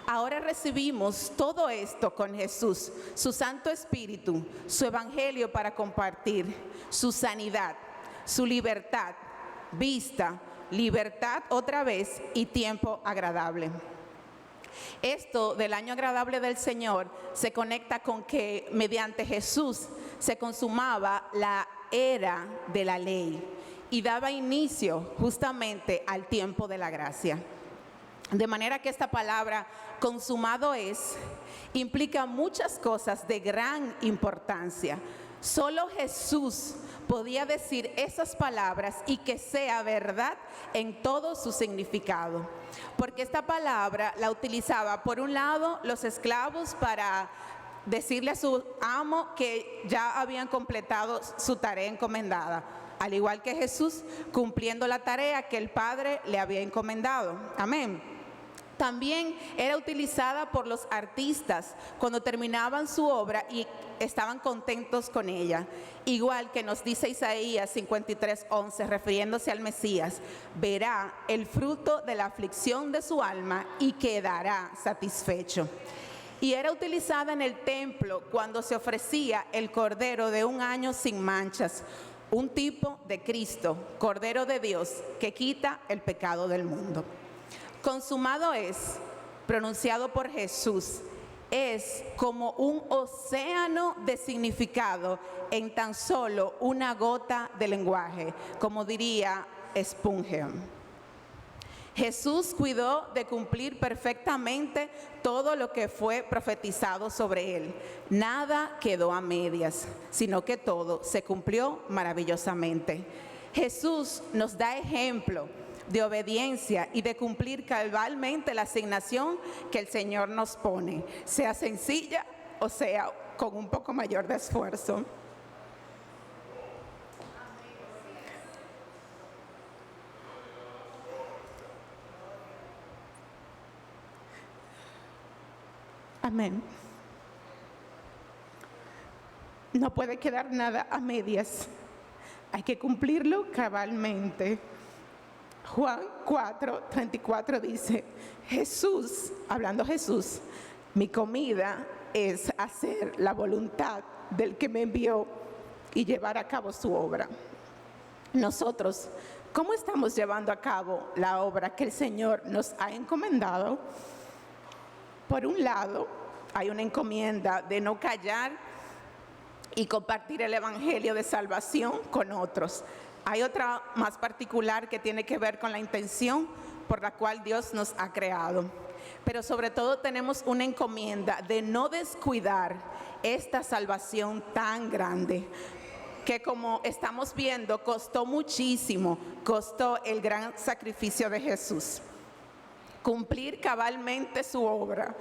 Ahora recibimos todo esto con Jesús, su Santo Espíritu, su Evangelio para compartir, su sanidad, su libertad, vista, libertad otra vez y tiempo agradable. Esto del año agradable del Señor se conecta con que mediante Jesús se consumaba la era de la ley y daba inicio justamente al tiempo de la gracia. De manera que esta palabra consumado es implica muchas cosas de gran importancia. Solo Jesús podía decir esas palabras y que sea verdad en todo su significado. Porque esta palabra la utilizaba, por un lado, los esclavos para decirle a su amo que ya habían completado su tarea encomendada, al igual que Jesús cumpliendo la tarea que el Padre le había encomendado. Amén. También era utilizada por los artistas cuando terminaban su obra y estaban contentos con ella. Igual que nos dice Isaías 53:11, refiriéndose al Mesías: verá el fruto de la aflicción de su alma y quedará satisfecho. Y era utilizada en el templo cuando se ofrecía el cordero de un año sin manchas, un tipo de Cristo, Cordero de Dios, que quita el pecado del mundo. Consumado es, pronunciado por Jesús, es como un océano de significado en tan solo una gota de lenguaje, como diría Spurgeon. Jesús cuidó de cumplir perfectamente todo lo que fue profetizado sobre él. Nada quedó a medias, sino que todo se cumplió maravillosamente. Jesús nos da ejemplo de obediencia y de cumplir cabalmente la asignación que el Señor nos pone, sea sencilla o sea con un poco mayor de esfuerzo. Amén. No puede quedar nada a medias. Hay que cumplirlo cabalmente. Juan 4:34 dice, Jesús, hablando Jesús, mi comida es hacer la voluntad del que me envió y llevar a cabo su obra. Nosotros, ¿cómo estamos llevando a cabo la obra que el Señor nos ha encomendado? Por un lado, hay una encomienda de no callar y compartir el evangelio de salvación con otros. Hay otra más particular que tiene que ver con la intención por la cual Dios nos ha creado. Pero sobre todo tenemos una encomienda de no descuidar esta salvación tan grande, que como estamos viendo costó muchísimo, costó el gran sacrificio de Jesús. Cumplir cabalmente su obra,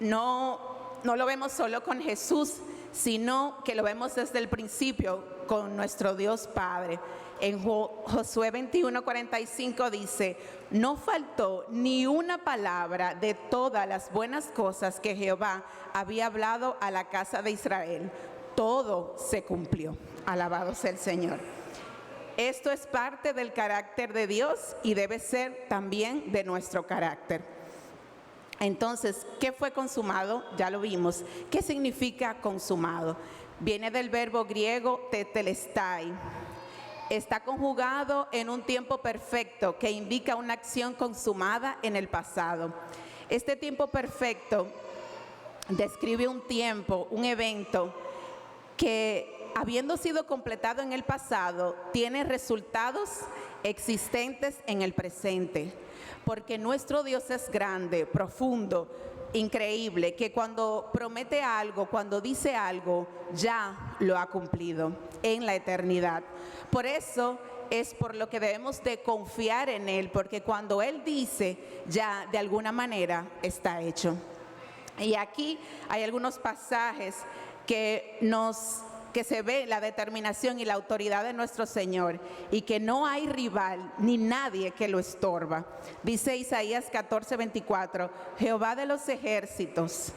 no lo vemos solo con Jesús, sino que lo vemos desde el principio con nuestro Dios Padre. En Josué 21:45 dice, no faltó ni una palabra de todas las buenas cosas que Jehová había hablado a la casa de Israel. Todo se cumplió. Alabado sea el Señor. Esto es parte del carácter de Dios y debe ser también de nuestro carácter. Entonces, ¿qué fue consumado? Ya lo vimos. ¿Qué significa consumado? Viene del verbo griego tetelestai. Está conjugado en un tiempo perfecto que indica una acción consumada en el pasado. Este tiempo perfecto describe un tiempo, un evento que, habiendo sido completado en el pasado, tiene resultados existentes en el presente. Porque nuestro Dios es grande, profundo, increíble, que cuando promete algo, cuando dice algo, ya lo ha cumplido en la eternidad. Por eso es por lo que debemos de confiar en Él, porque cuando Él dice, ya de alguna manera está hecho. Y aquí hay algunos pasajes que se ve la determinación y la autoridad de nuestro Señor y que no hay rival ni nadie que lo estorba. Dice Isaías 14:24, Jehová de los ejércitos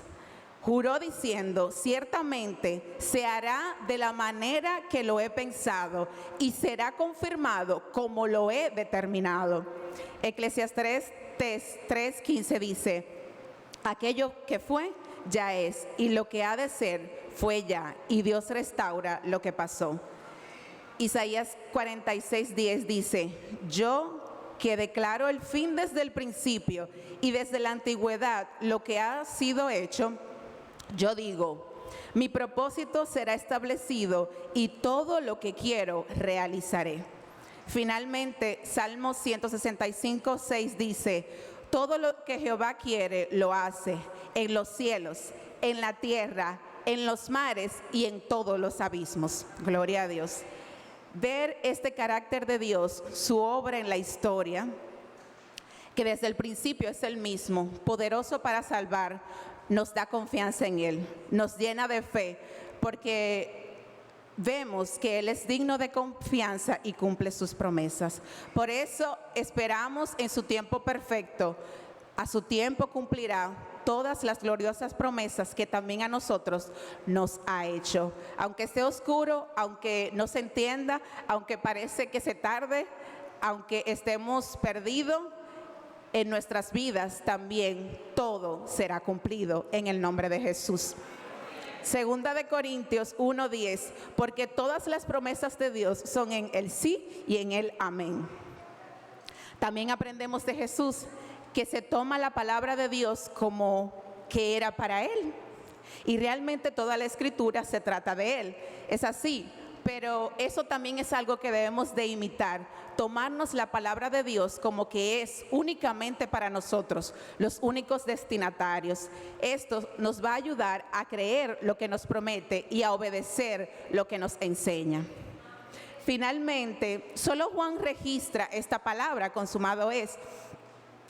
juró diciendo, ciertamente se hará de la manera que lo he pensado y será confirmado como lo he determinado. Eclesiastés 3:15 dice, aquello que fue, ya es, y lo que ha de ser, fue ya, y Dios restaura lo que pasó. Isaías 46:10 dice, yo que declaro el fin desde el principio y desde la antigüedad lo que ha sido hecho, yo digo, mi propósito será establecido y todo lo que quiero realizaré. Finalmente, Salmo 165:6 dice, todo lo que Jehová quiere lo hace en los cielos, en la tierra, en los mares y en todos los abismos. Gloria a Dios. Ver este carácter de Dios, su obra en la historia, que desde el principio es el mismo, poderoso para salvar, nos da confianza en Él, nos llena de fe, porque vemos que Él es digno de confianza y cumple sus promesas. Por eso esperamos en su tiempo perfecto. A su tiempo cumplirá todas las gloriosas promesas que también a nosotros nos ha hecho. Aunque esté oscuro, aunque no se entienda, aunque parece que se tarde, aunque estemos perdidos en nuestras vidas, también todo será cumplido en el nombre de Jesús. Segunda de Corintios 1:10, porque todas las promesas de Dios son en el sí y en el amén. También aprendemos de Jesús que se toma la palabra de Dios como que era para Él. Y realmente toda la Escritura se trata de Él. Es así, pero eso también es algo que debemos de imitar. Tomarnos la palabra de Dios como que es únicamente para nosotros, los únicos destinatarios. Esto nos va a ayudar a creer lo que nos promete y a obedecer lo que nos enseña. finalmente solo Juan registra esta palabra, consumado es.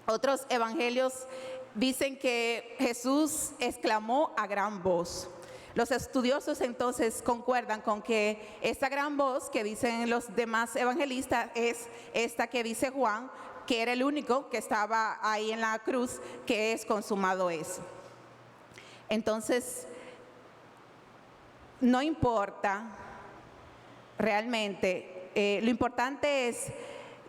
Otros evangelios dicen que Jesús exclamó a gran voz. Los estudiosos entonces concuerdan con que esta gran voz que dicen los demás evangelistas es esta que dice Juan, que era el único que estaba ahí en la cruz, que es consumado es. Entonces, no importa realmente, lo importante es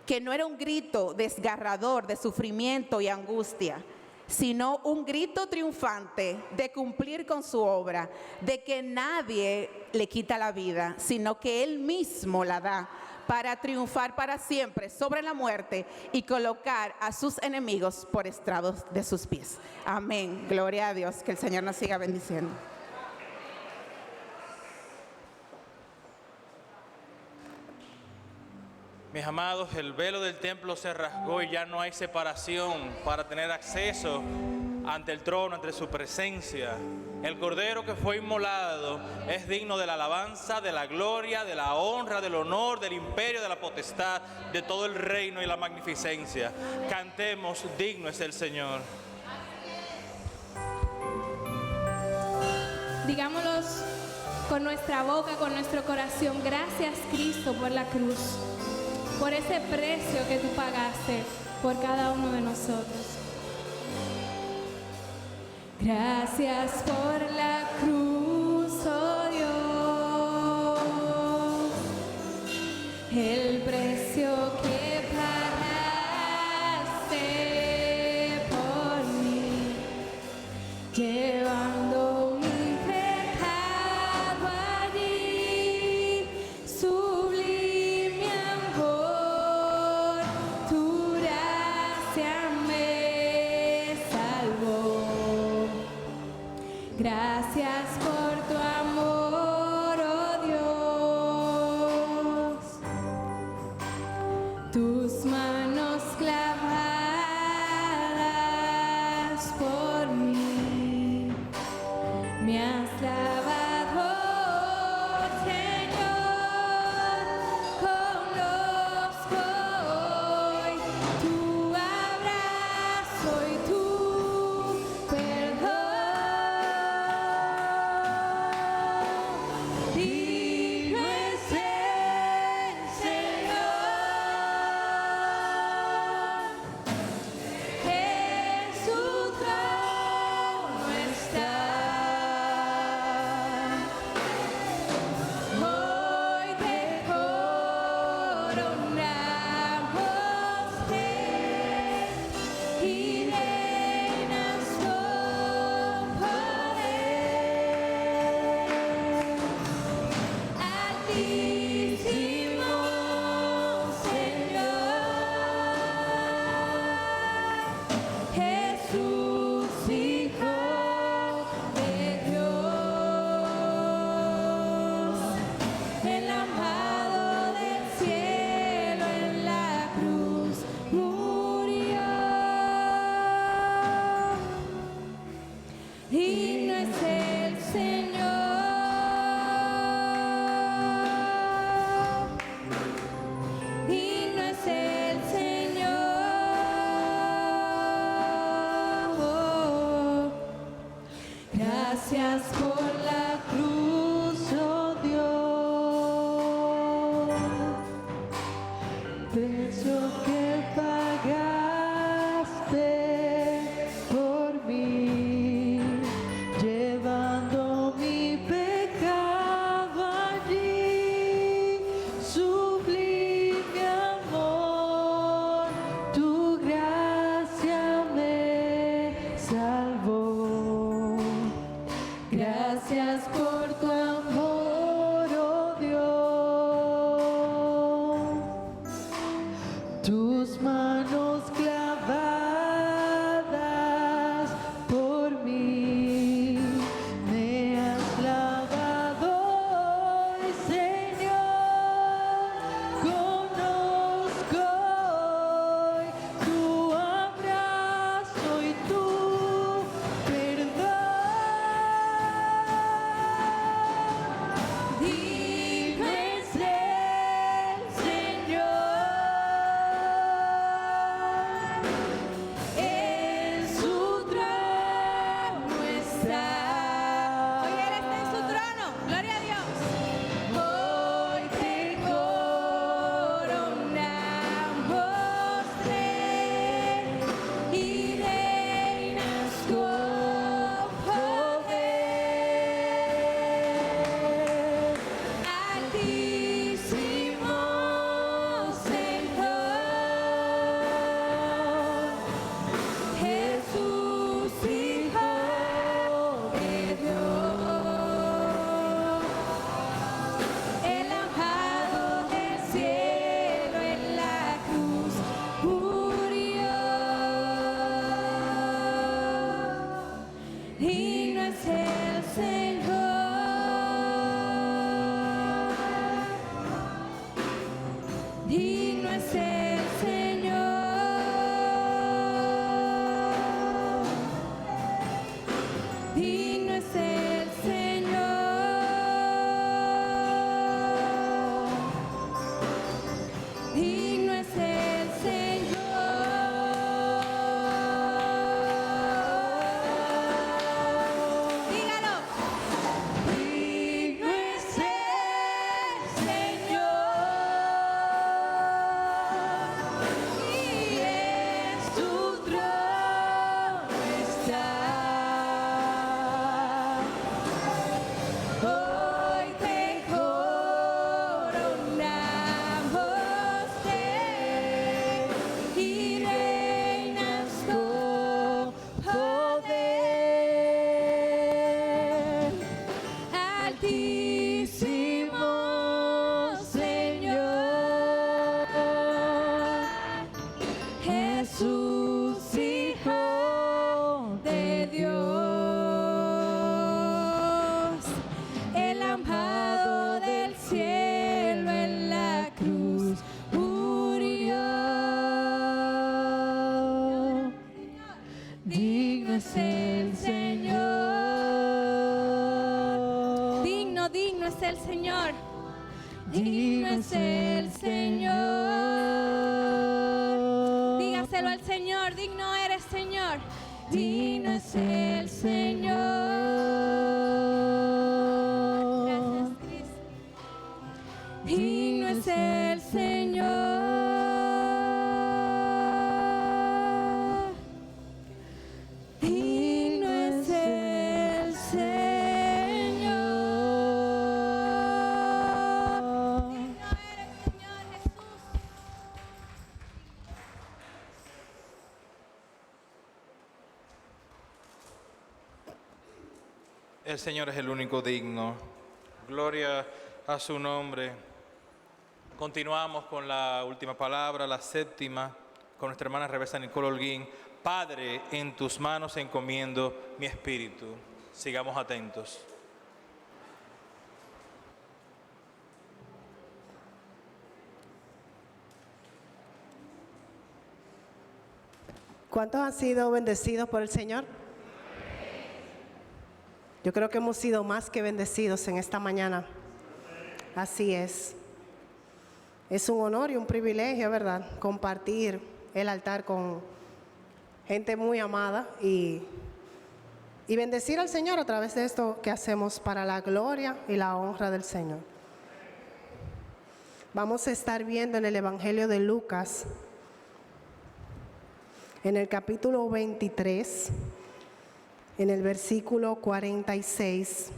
que no era un grito desgarrador de sufrimiento y angustia, sino un grito triunfante de cumplir con su obra, de que nadie le quita la vida, sino que Él mismo la da para triunfar para siempre sobre la muerte y colocar a sus enemigos por estrados de sus pies. Amén. Gloria a Dios. Que el Señor nos siga bendiciendo. Mis amados, el velo del templo se rasgó y ya no hay separación para tener acceso ante el trono, ante su presencia. El Cordero que fue inmolado es digno de la alabanza, de la gloria, de la honra, del honor, del imperio, de la potestad, de todo el reino y la magnificencia. Cantemos, digno es el Señor. Digámoslos con nuestra boca, con nuestro corazón: gracias, Cristo, por la cruz, por ese precio que tú pagaste por cada uno de nosotros. Gracias por la cruz, oh Dios, el precio que pagaste por mí, llevando mi pecado allí, sublime amor, tu gracia me salvó. Gracias por tu amor, oh Dios, tus manos clavadas por mí, me has lavado, Señor, conozco hoy tu abrazo y tu perdón. Digno es el Señor, en su trono está. Hoy te coronamos, Rey, y reinas con poder. Altísimo Señor, Jesús, Hijo de Dios, el amado del cielo en la cruz murió. Digno es el Señor, digno es el Señor. Gracias por la cruz, oh Dios, precio que pagaste por mí, llevando mi pecado allí, sublime amor, tu gracia me salvó. Gracias por tu amor, oh Dios, tus manos clavadas por mí, me has lavado hoy, Señor, conozco hoy tu abrazo y tu perdón. digno es el Señor. Digno es el Señor. Dígaselo al Señor, digno eres, Señor. Digno es el Señor. Gracias, Cristo. Digno es el Señor. Digno es el Señor. Digno eres, Señor Jesús. El Señor es el único digno. Gloria a su nombre. Continuamos con la última palabra, la séptima, con nuestra hermana Rebeca Nicole Holguín. Padre, en tus manos encomiendo mi espíritu. Sigamos atentos. ¿Cuántos han sido bendecidos por el Señor? Yo creo que hemos sido más que bendecidos en esta mañana. Así es. Es un honor y un privilegio, ¿verdad?, compartir el altar con gente muy amada y bendecir al Señor a través de esto que hacemos para la gloria y la honra del Señor. Vamos a estar viendo en el Evangelio de Lucas, en el capítulo 23, en el versículo 46,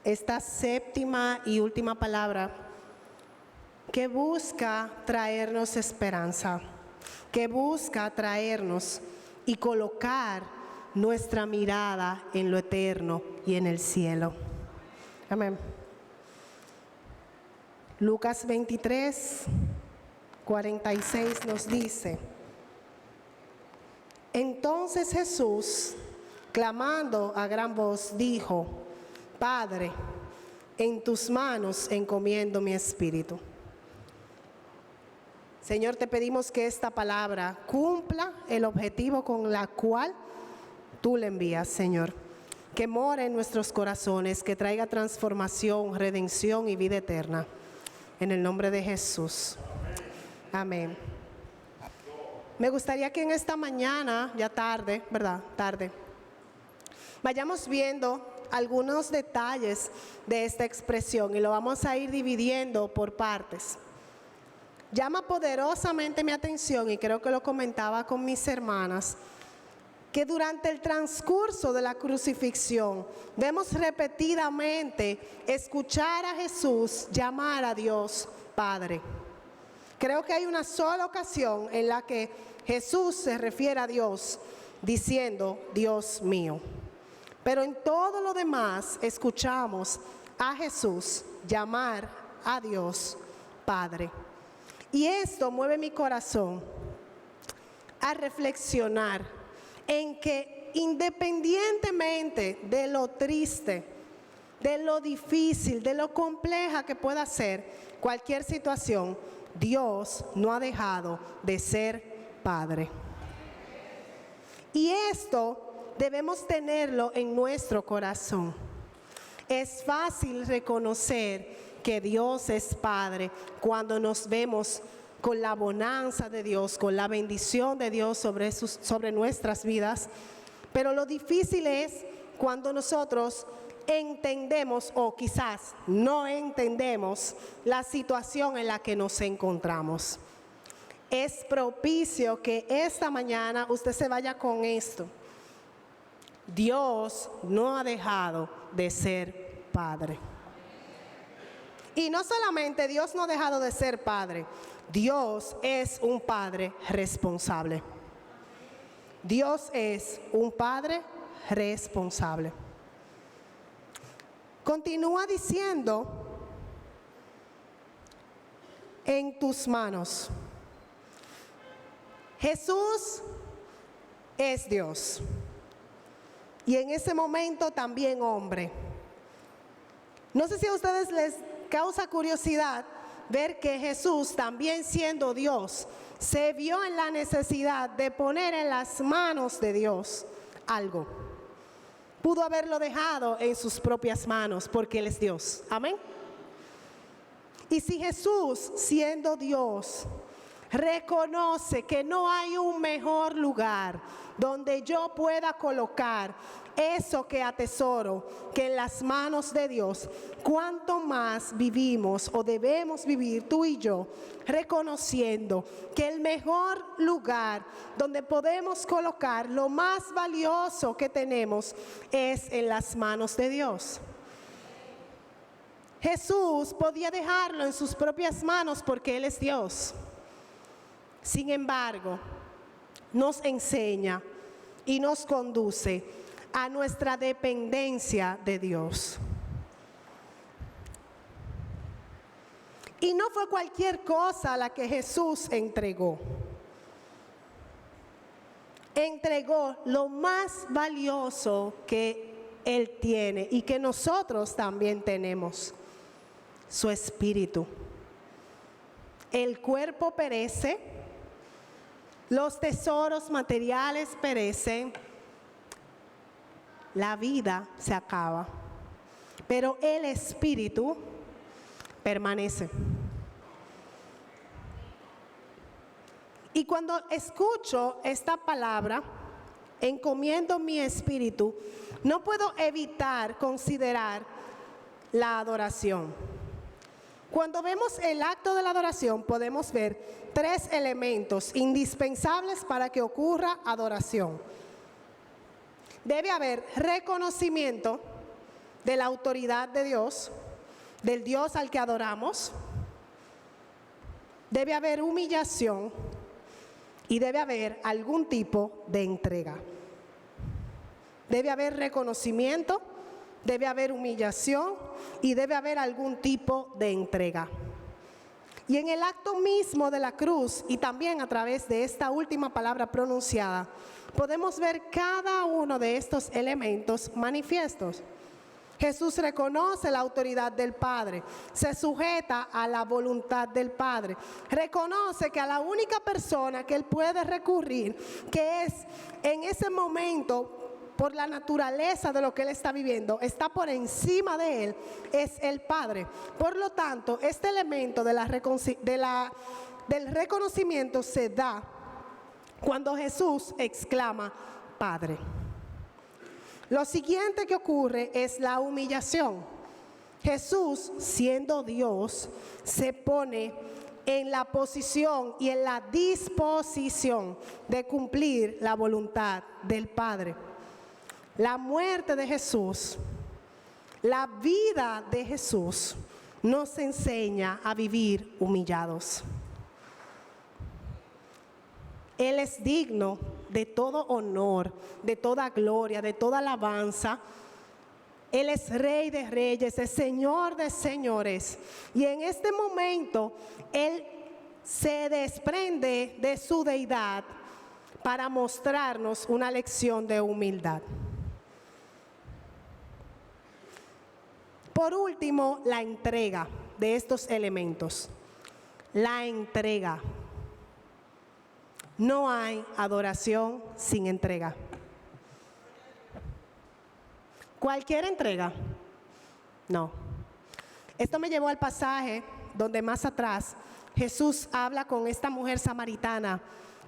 esta séptima y última palabra que busca traernos esperanza, que busca traernos y colocar nuestra mirada en lo eterno y en el cielo. Amén. Lucas 23, 46 nos dice: entonces Jesús, clamando a gran voz, dijo: Padre, en tus manos encomiendo mi espíritu. Señor, te pedimos que esta palabra cumpla el objetivo con la cual tú le envías, Señor. Que more en nuestros corazones, que traiga transformación, redención y vida eterna. En el nombre de Jesús. Amén. Me gustaría que en esta mañana, ya tarde, ¿verdad? Tarde, vayamos viendo algunos detalles de esta expresión y lo vamos a ir dividiendo por partes. Llama poderosamente mi atención, y creo que lo comentaba con mis hermanas, que durante el transcurso de la crucifixión vemos repetidamente escuchar a Jesús llamar a Dios Padre. Creo que hay una sola ocasión en la que Jesús se refiere a Dios diciendo Dios mío. Pero en todo lo demás escuchamos a Jesús llamar a Dios Padre. Y esto mueve mi corazón a reflexionar en que independientemente de lo triste, de lo difícil, de lo compleja que pueda ser cualquier situación, Dios no ha dejado de ser Padre. Y esto debemos tenerlo en nuestro corazón. Es fácil reconocer que Dios es Padre cuando nos vemos con la bonanza de Dios, con la bendición de Dios sobre nuestras vidas. Pero lo difícil es cuando nosotros entendemos, o quizás no entendemos, la situación en la que nos encontramos. Es propicio que esta mañana usted se vaya con esto. Dios no ha dejado de ser Padre. Y no solamente Dios no ha dejado de ser Padre, Dios es un Padre responsable. Dios es un Padre responsable. Continúa diciendo: en tus manos. Jesús es Dios. Y en ese momento también hombre. No sé si a ustedes les causa curiosidad ver que Jesús, también siendo Dios, se vio en la necesidad de poner en las manos de Dios algo. pudo haberlo dejado en sus propias manos, porque Él es Dios. Amén. Y si Jesús, siendo Dios, reconoce que no hay un mejor lugar donde yo pueda colocar eso que atesoro que en las manos de Dios, cuánto más vivimos o debemos vivir tú y yo, reconociendo que el mejor lugar donde podemos colocar lo más valioso que tenemos es en las manos de Dios. Jesús podía dejarlo en sus propias manos porque Él es Dios. Sin embargo, nos enseña y nos conduce a nuestra dependencia de Dios. Y no fue cualquier cosa la que Jesús entregó. Entregó lo más valioso que Él tiene y que nosotros también tenemos: su espíritu. El cuerpo perece, los tesoros materiales perecen, la vida se acaba, pero el espíritu permanece. Y cuando escucho esta palabra, encomiendo mi espíritu, no puedo evitar considerar la adoración. Cuando vemos el acto de la adoración, podemos ver 3 elementos indispensables para que ocurra adoración. Debe haber reconocimiento de la autoridad de Dios, del Dios al que adoramos. Debe haber humillación y debe haber algún tipo de entrega. Debe haber reconocimiento, debe haber humillación y debe haber algún tipo de entrega. Y en el acto mismo de la cruz y también a través de esta última palabra pronunciada, podemos ver cada uno de estos elementos manifiestos. Jesús reconoce la autoridad del Padre, se sujeta a la voluntad del Padre, reconoce que a la única persona que Él puede recurrir, que es en ese momento, por la naturaleza de lo que Él está viviendo, está por encima de Él, es el Padre. Por lo tanto, este elemento del reconocimiento se da cuando Jesús exclama: Padre. Lo siguiente que ocurre es la humillación. Jesús, siendo Dios, se pone en la posición y en la disposición de cumplir la voluntad del Padre. La muerte de Jesús, la vida de Jesús, nos enseña a vivir humillados. Él es digno de todo honor, de toda gloria, de toda alabanza. Él es Rey de reyes, es Señor de señores. Y en este momento, Él se desprende de su deidad para mostrarnos una lección de humildad. Por último, la entrega de estos elementos. La entrega. No hay adoración sin entrega. ¿Cualquier entrega? No. Esto me llevó al pasaje donde más atrás Jesús habla con esta mujer samaritana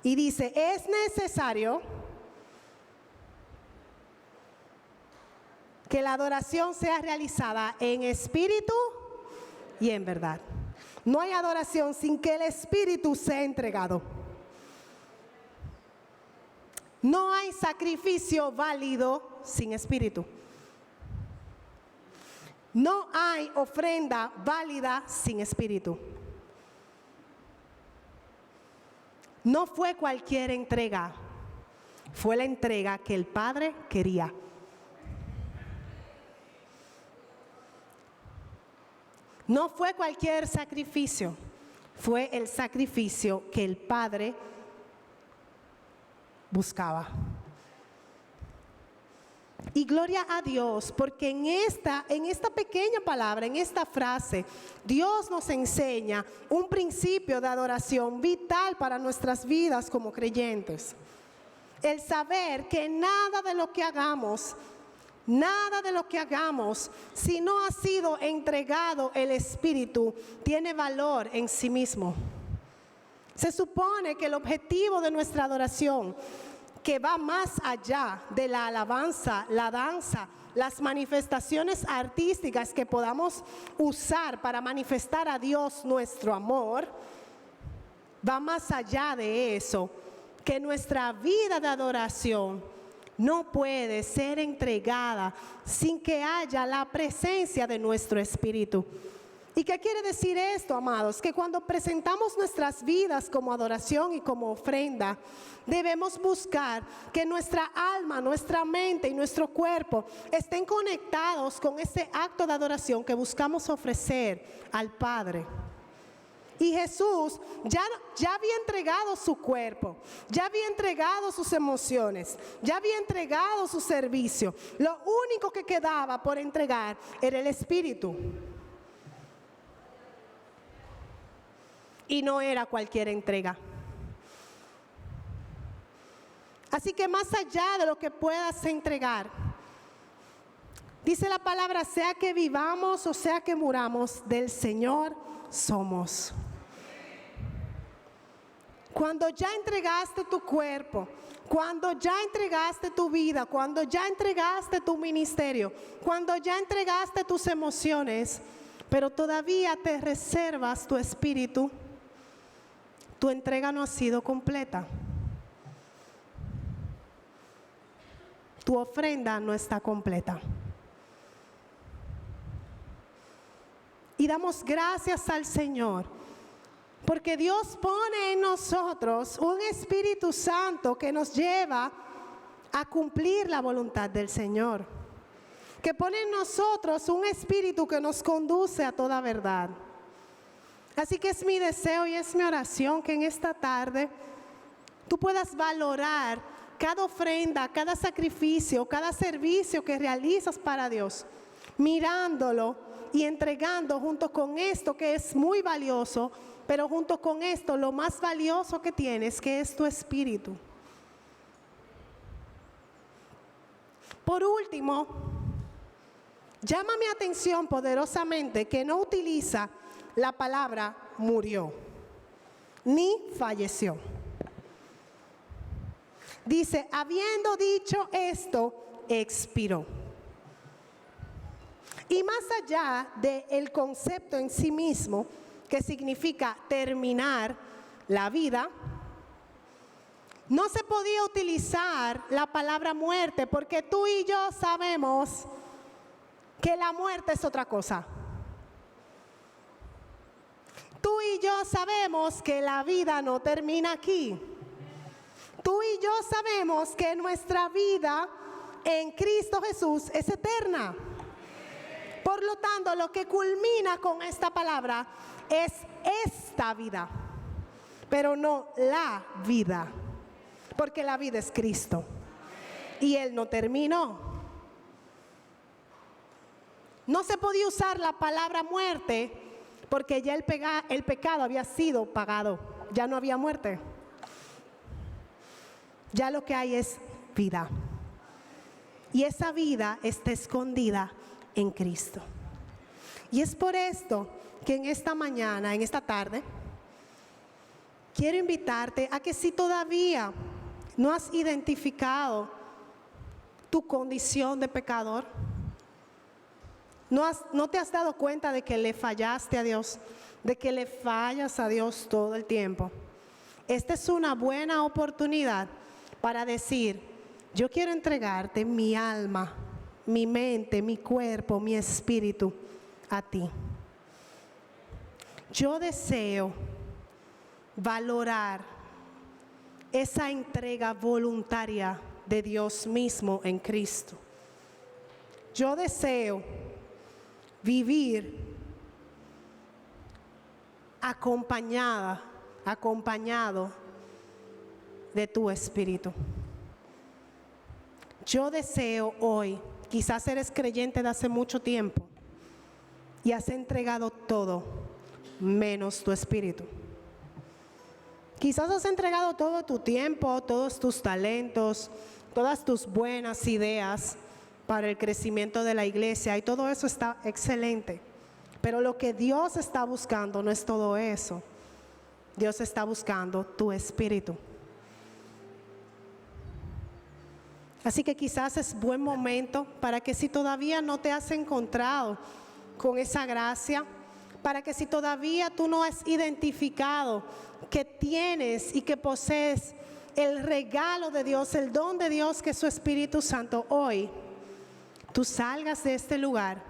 y dice: es necesario que la adoración sea realizada en espíritu y en verdad. No hay adoración sin que el espíritu sea entregado. No hay sacrificio válido sin espíritu. No hay ofrenda válida sin espíritu. No fue cualquier entrega, fue la entrega que el Padre quería. No fue cualquier sacrificio, fue el sacrificio que el Padre buscaba. Y gloria a Dios, porque en esta pequeña palabra, en esta frase, Dios nos enseña un principio de adoración vital para nuestras vidas como creyentes. El saber que nada de lo que hagamos Nada de lo que hagamos, si no ha sido entregado el Espíritu, tiene valor en sí mismo. Se supone que el objetivo de nuestra adoración, que va más allá de la alabanza, la danza, las manifestaciones artísticas que podamos usar para manifestar a Dios nuestro amor, va más allá de eso, que nuestra vida de adoración no puede ser entregada sin que haya la presencia de nuestro Espíritu. ¿Y qué quiere decir esto, amados? Que cuando presentamos nuestras vidas como adoración y como ofrenda, debemos buscar que nuestra alma, nuestra mente y nuestro cuerpo estén conectados con ese acto de adoración que buscamos ofrecer al Padre. Y Jesús ya había entregado su cuerpo, ya había entregado sus emociones, ya había entregado su servicio. Lo único que quedaba por entregar era el Espíritu. Y no era cualquier entrega. Así que más allá de lo que puedas entregar, dice la palabra, sea que vivamos o sea que muramos, del Señor somos. Cuando ya entregaste tu cuerpo, cuando ya entregaste tu vida, cuando ya entregaste tu ministerio, cuando ya entregaste tus emociones, pero todavía te reservas tu espíritu, tu entrega no ha sido completa. Tu ofrenda no está completa. Y damos gracias al Señor, porque Dios pone en nosotros un Espíritu Santo que nos lleva a cumplir la voluntad del Señor, que pone en nosotros un Espíritu que nos conduce a toda verdad. Así que es mi deseo y es mi oración que en esta tarde tú puedas valorar cada ofrenda, cada sacrificio, cada servicio que realizas para Dios, mirándolo y entregando junto con esto que es muy valioso, pero junto con esto lo más valioso que tienes, que es tu espíritu. Por último, llama mi atención poderosamente que no utiliza la palabra murió, ni falleció. Dice, habiendo dicho esto, expiró. Y más allá del concepto en sí mismo, que significa terminar la vida, no se podía utilizar la palabra muerte, porque tú y yo sabemos que la muerte es otra cosa. Tú y yo sabemos que la vida no termina aquí. Tú y yo sabemos que nuestra vida en Cristo Jesús es eterna. Por lo tanto, lo que culmina con esta palabra es esta vida, pero no la vida, porque la vida es Cristo y Él no terminó. No se podía usar la palabra muerte porque ya el pecado había sido pagado, ya no había muerte. Ya lo que hay es vida. Y esa vida está escondida en Cristo. Y es por esto que en esta mañana, en esta tarde, quiero invitarte a que si todavía no has identificado tu condición de pecador, no te has dado cuenta de que le fallaste a Dios, de que le fallas a Dios todo el tiempo, esta es una buena oportunidad para decir, yo quiero entregarte mi alma, mi mente, mi cuerpo, mi espíritu a ti. Yo deseo valorar esa entrega voluntaria de Dios mismo en Cristo. Yo deseo vivir acompañado de tu espíritu. Yo deseo hoy, quizás eres creyente de hace mucho tiempo y has entregado todo menos tu espíritu. Quizás has entregado todo tu tiempo, todos tus talentos, todas tus buenas ideas, para el crecimiento de la iglesia, y todo eso está excelente. Pero lo que Dios está buscando no es todo eso. Dios está buscando tu espíritu. Así que quizás es buen momento para que, si todavía no te has encontrado con esa gracia, para que si todavía tú no has identificado que tienes y que posees el regalo de Dios, el don de Dios que es su Espíritu Santo, hoy tú salgas de este lugar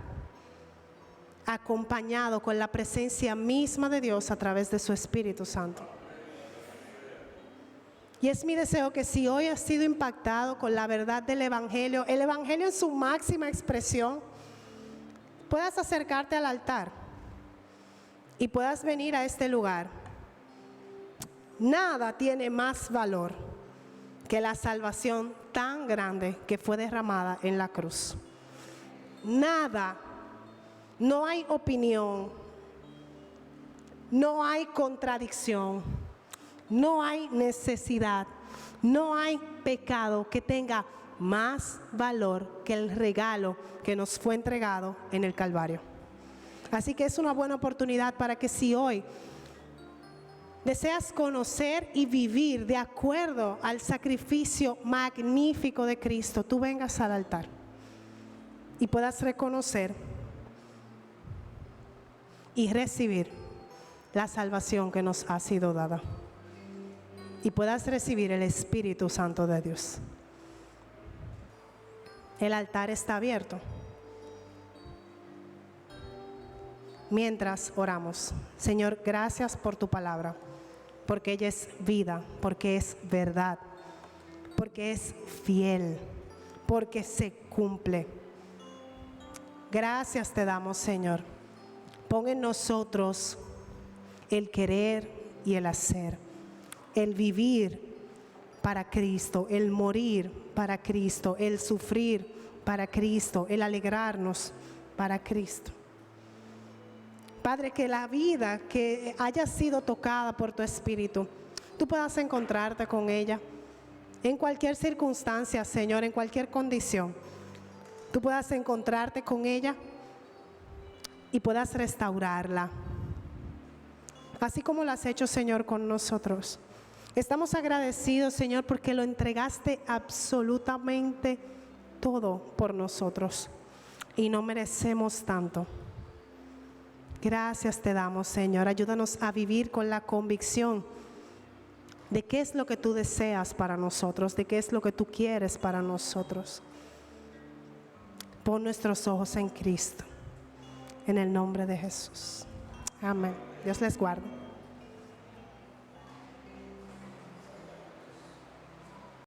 acompañado con la presencia misma de Dios a través de su Espíritu Santo. Y es mi deseo que, si hoy has sido impactado con la verdad del Evangelio, el Evangelio en su máxima expresión, puedas acercarte al altar y puedas venir a este lugar. Nada tiene más valor que la salvación tan grande que fue derramada en la cruz. Nada, no hay opinión, no hay contradicción, no hay necesidad, no hay pecado que tenga más valor que el regalo que nos fue entregado en el Calvario. Así que es una buena oportunidad para que, si hoy deseas conocer y vivir de acuerdo al sacrificio magnífico de Cristo, tú vengas al altar y puedas reconocer y recibir la salvación que nos ha sido dada, y puedas recibir el Espíritu Santo de Dios. El altar está abierto. Mientras oramos, Señor, gracias por tu palabra, porque ella es vida, porque es verdad, porque es fiel, porque se cumple. Gracias te damos, Señor. Pon en nosotros el querer y el hacer, el vivir para Cristo, el morir para Cristo, el sufrir para Cristo, el alegrarnos para Cristo. Padre, que la vida que haya sido tocada por tu Espíritu, tú puedas encontrarte con ella en cualquier circunstancia, Señor, en cualquier condición. Tú puedas encontrarte con ella y puedas restaurarla, así como lo has hecho, Señor, con nosotros. Estamos agradecidos, Señor, porque lo entregaste absolutamente todo por nosotros y no merecemos tanto. Gracias te damos, Señor. Ayúdanos a vivir con la convicción de qué es lo que tú deseas para nosotros, de qué es lo que tú quieres para nosotros. Pon nuestros ojos en Cristo, en el nombre de Jesús. Amén. Dios les guarde.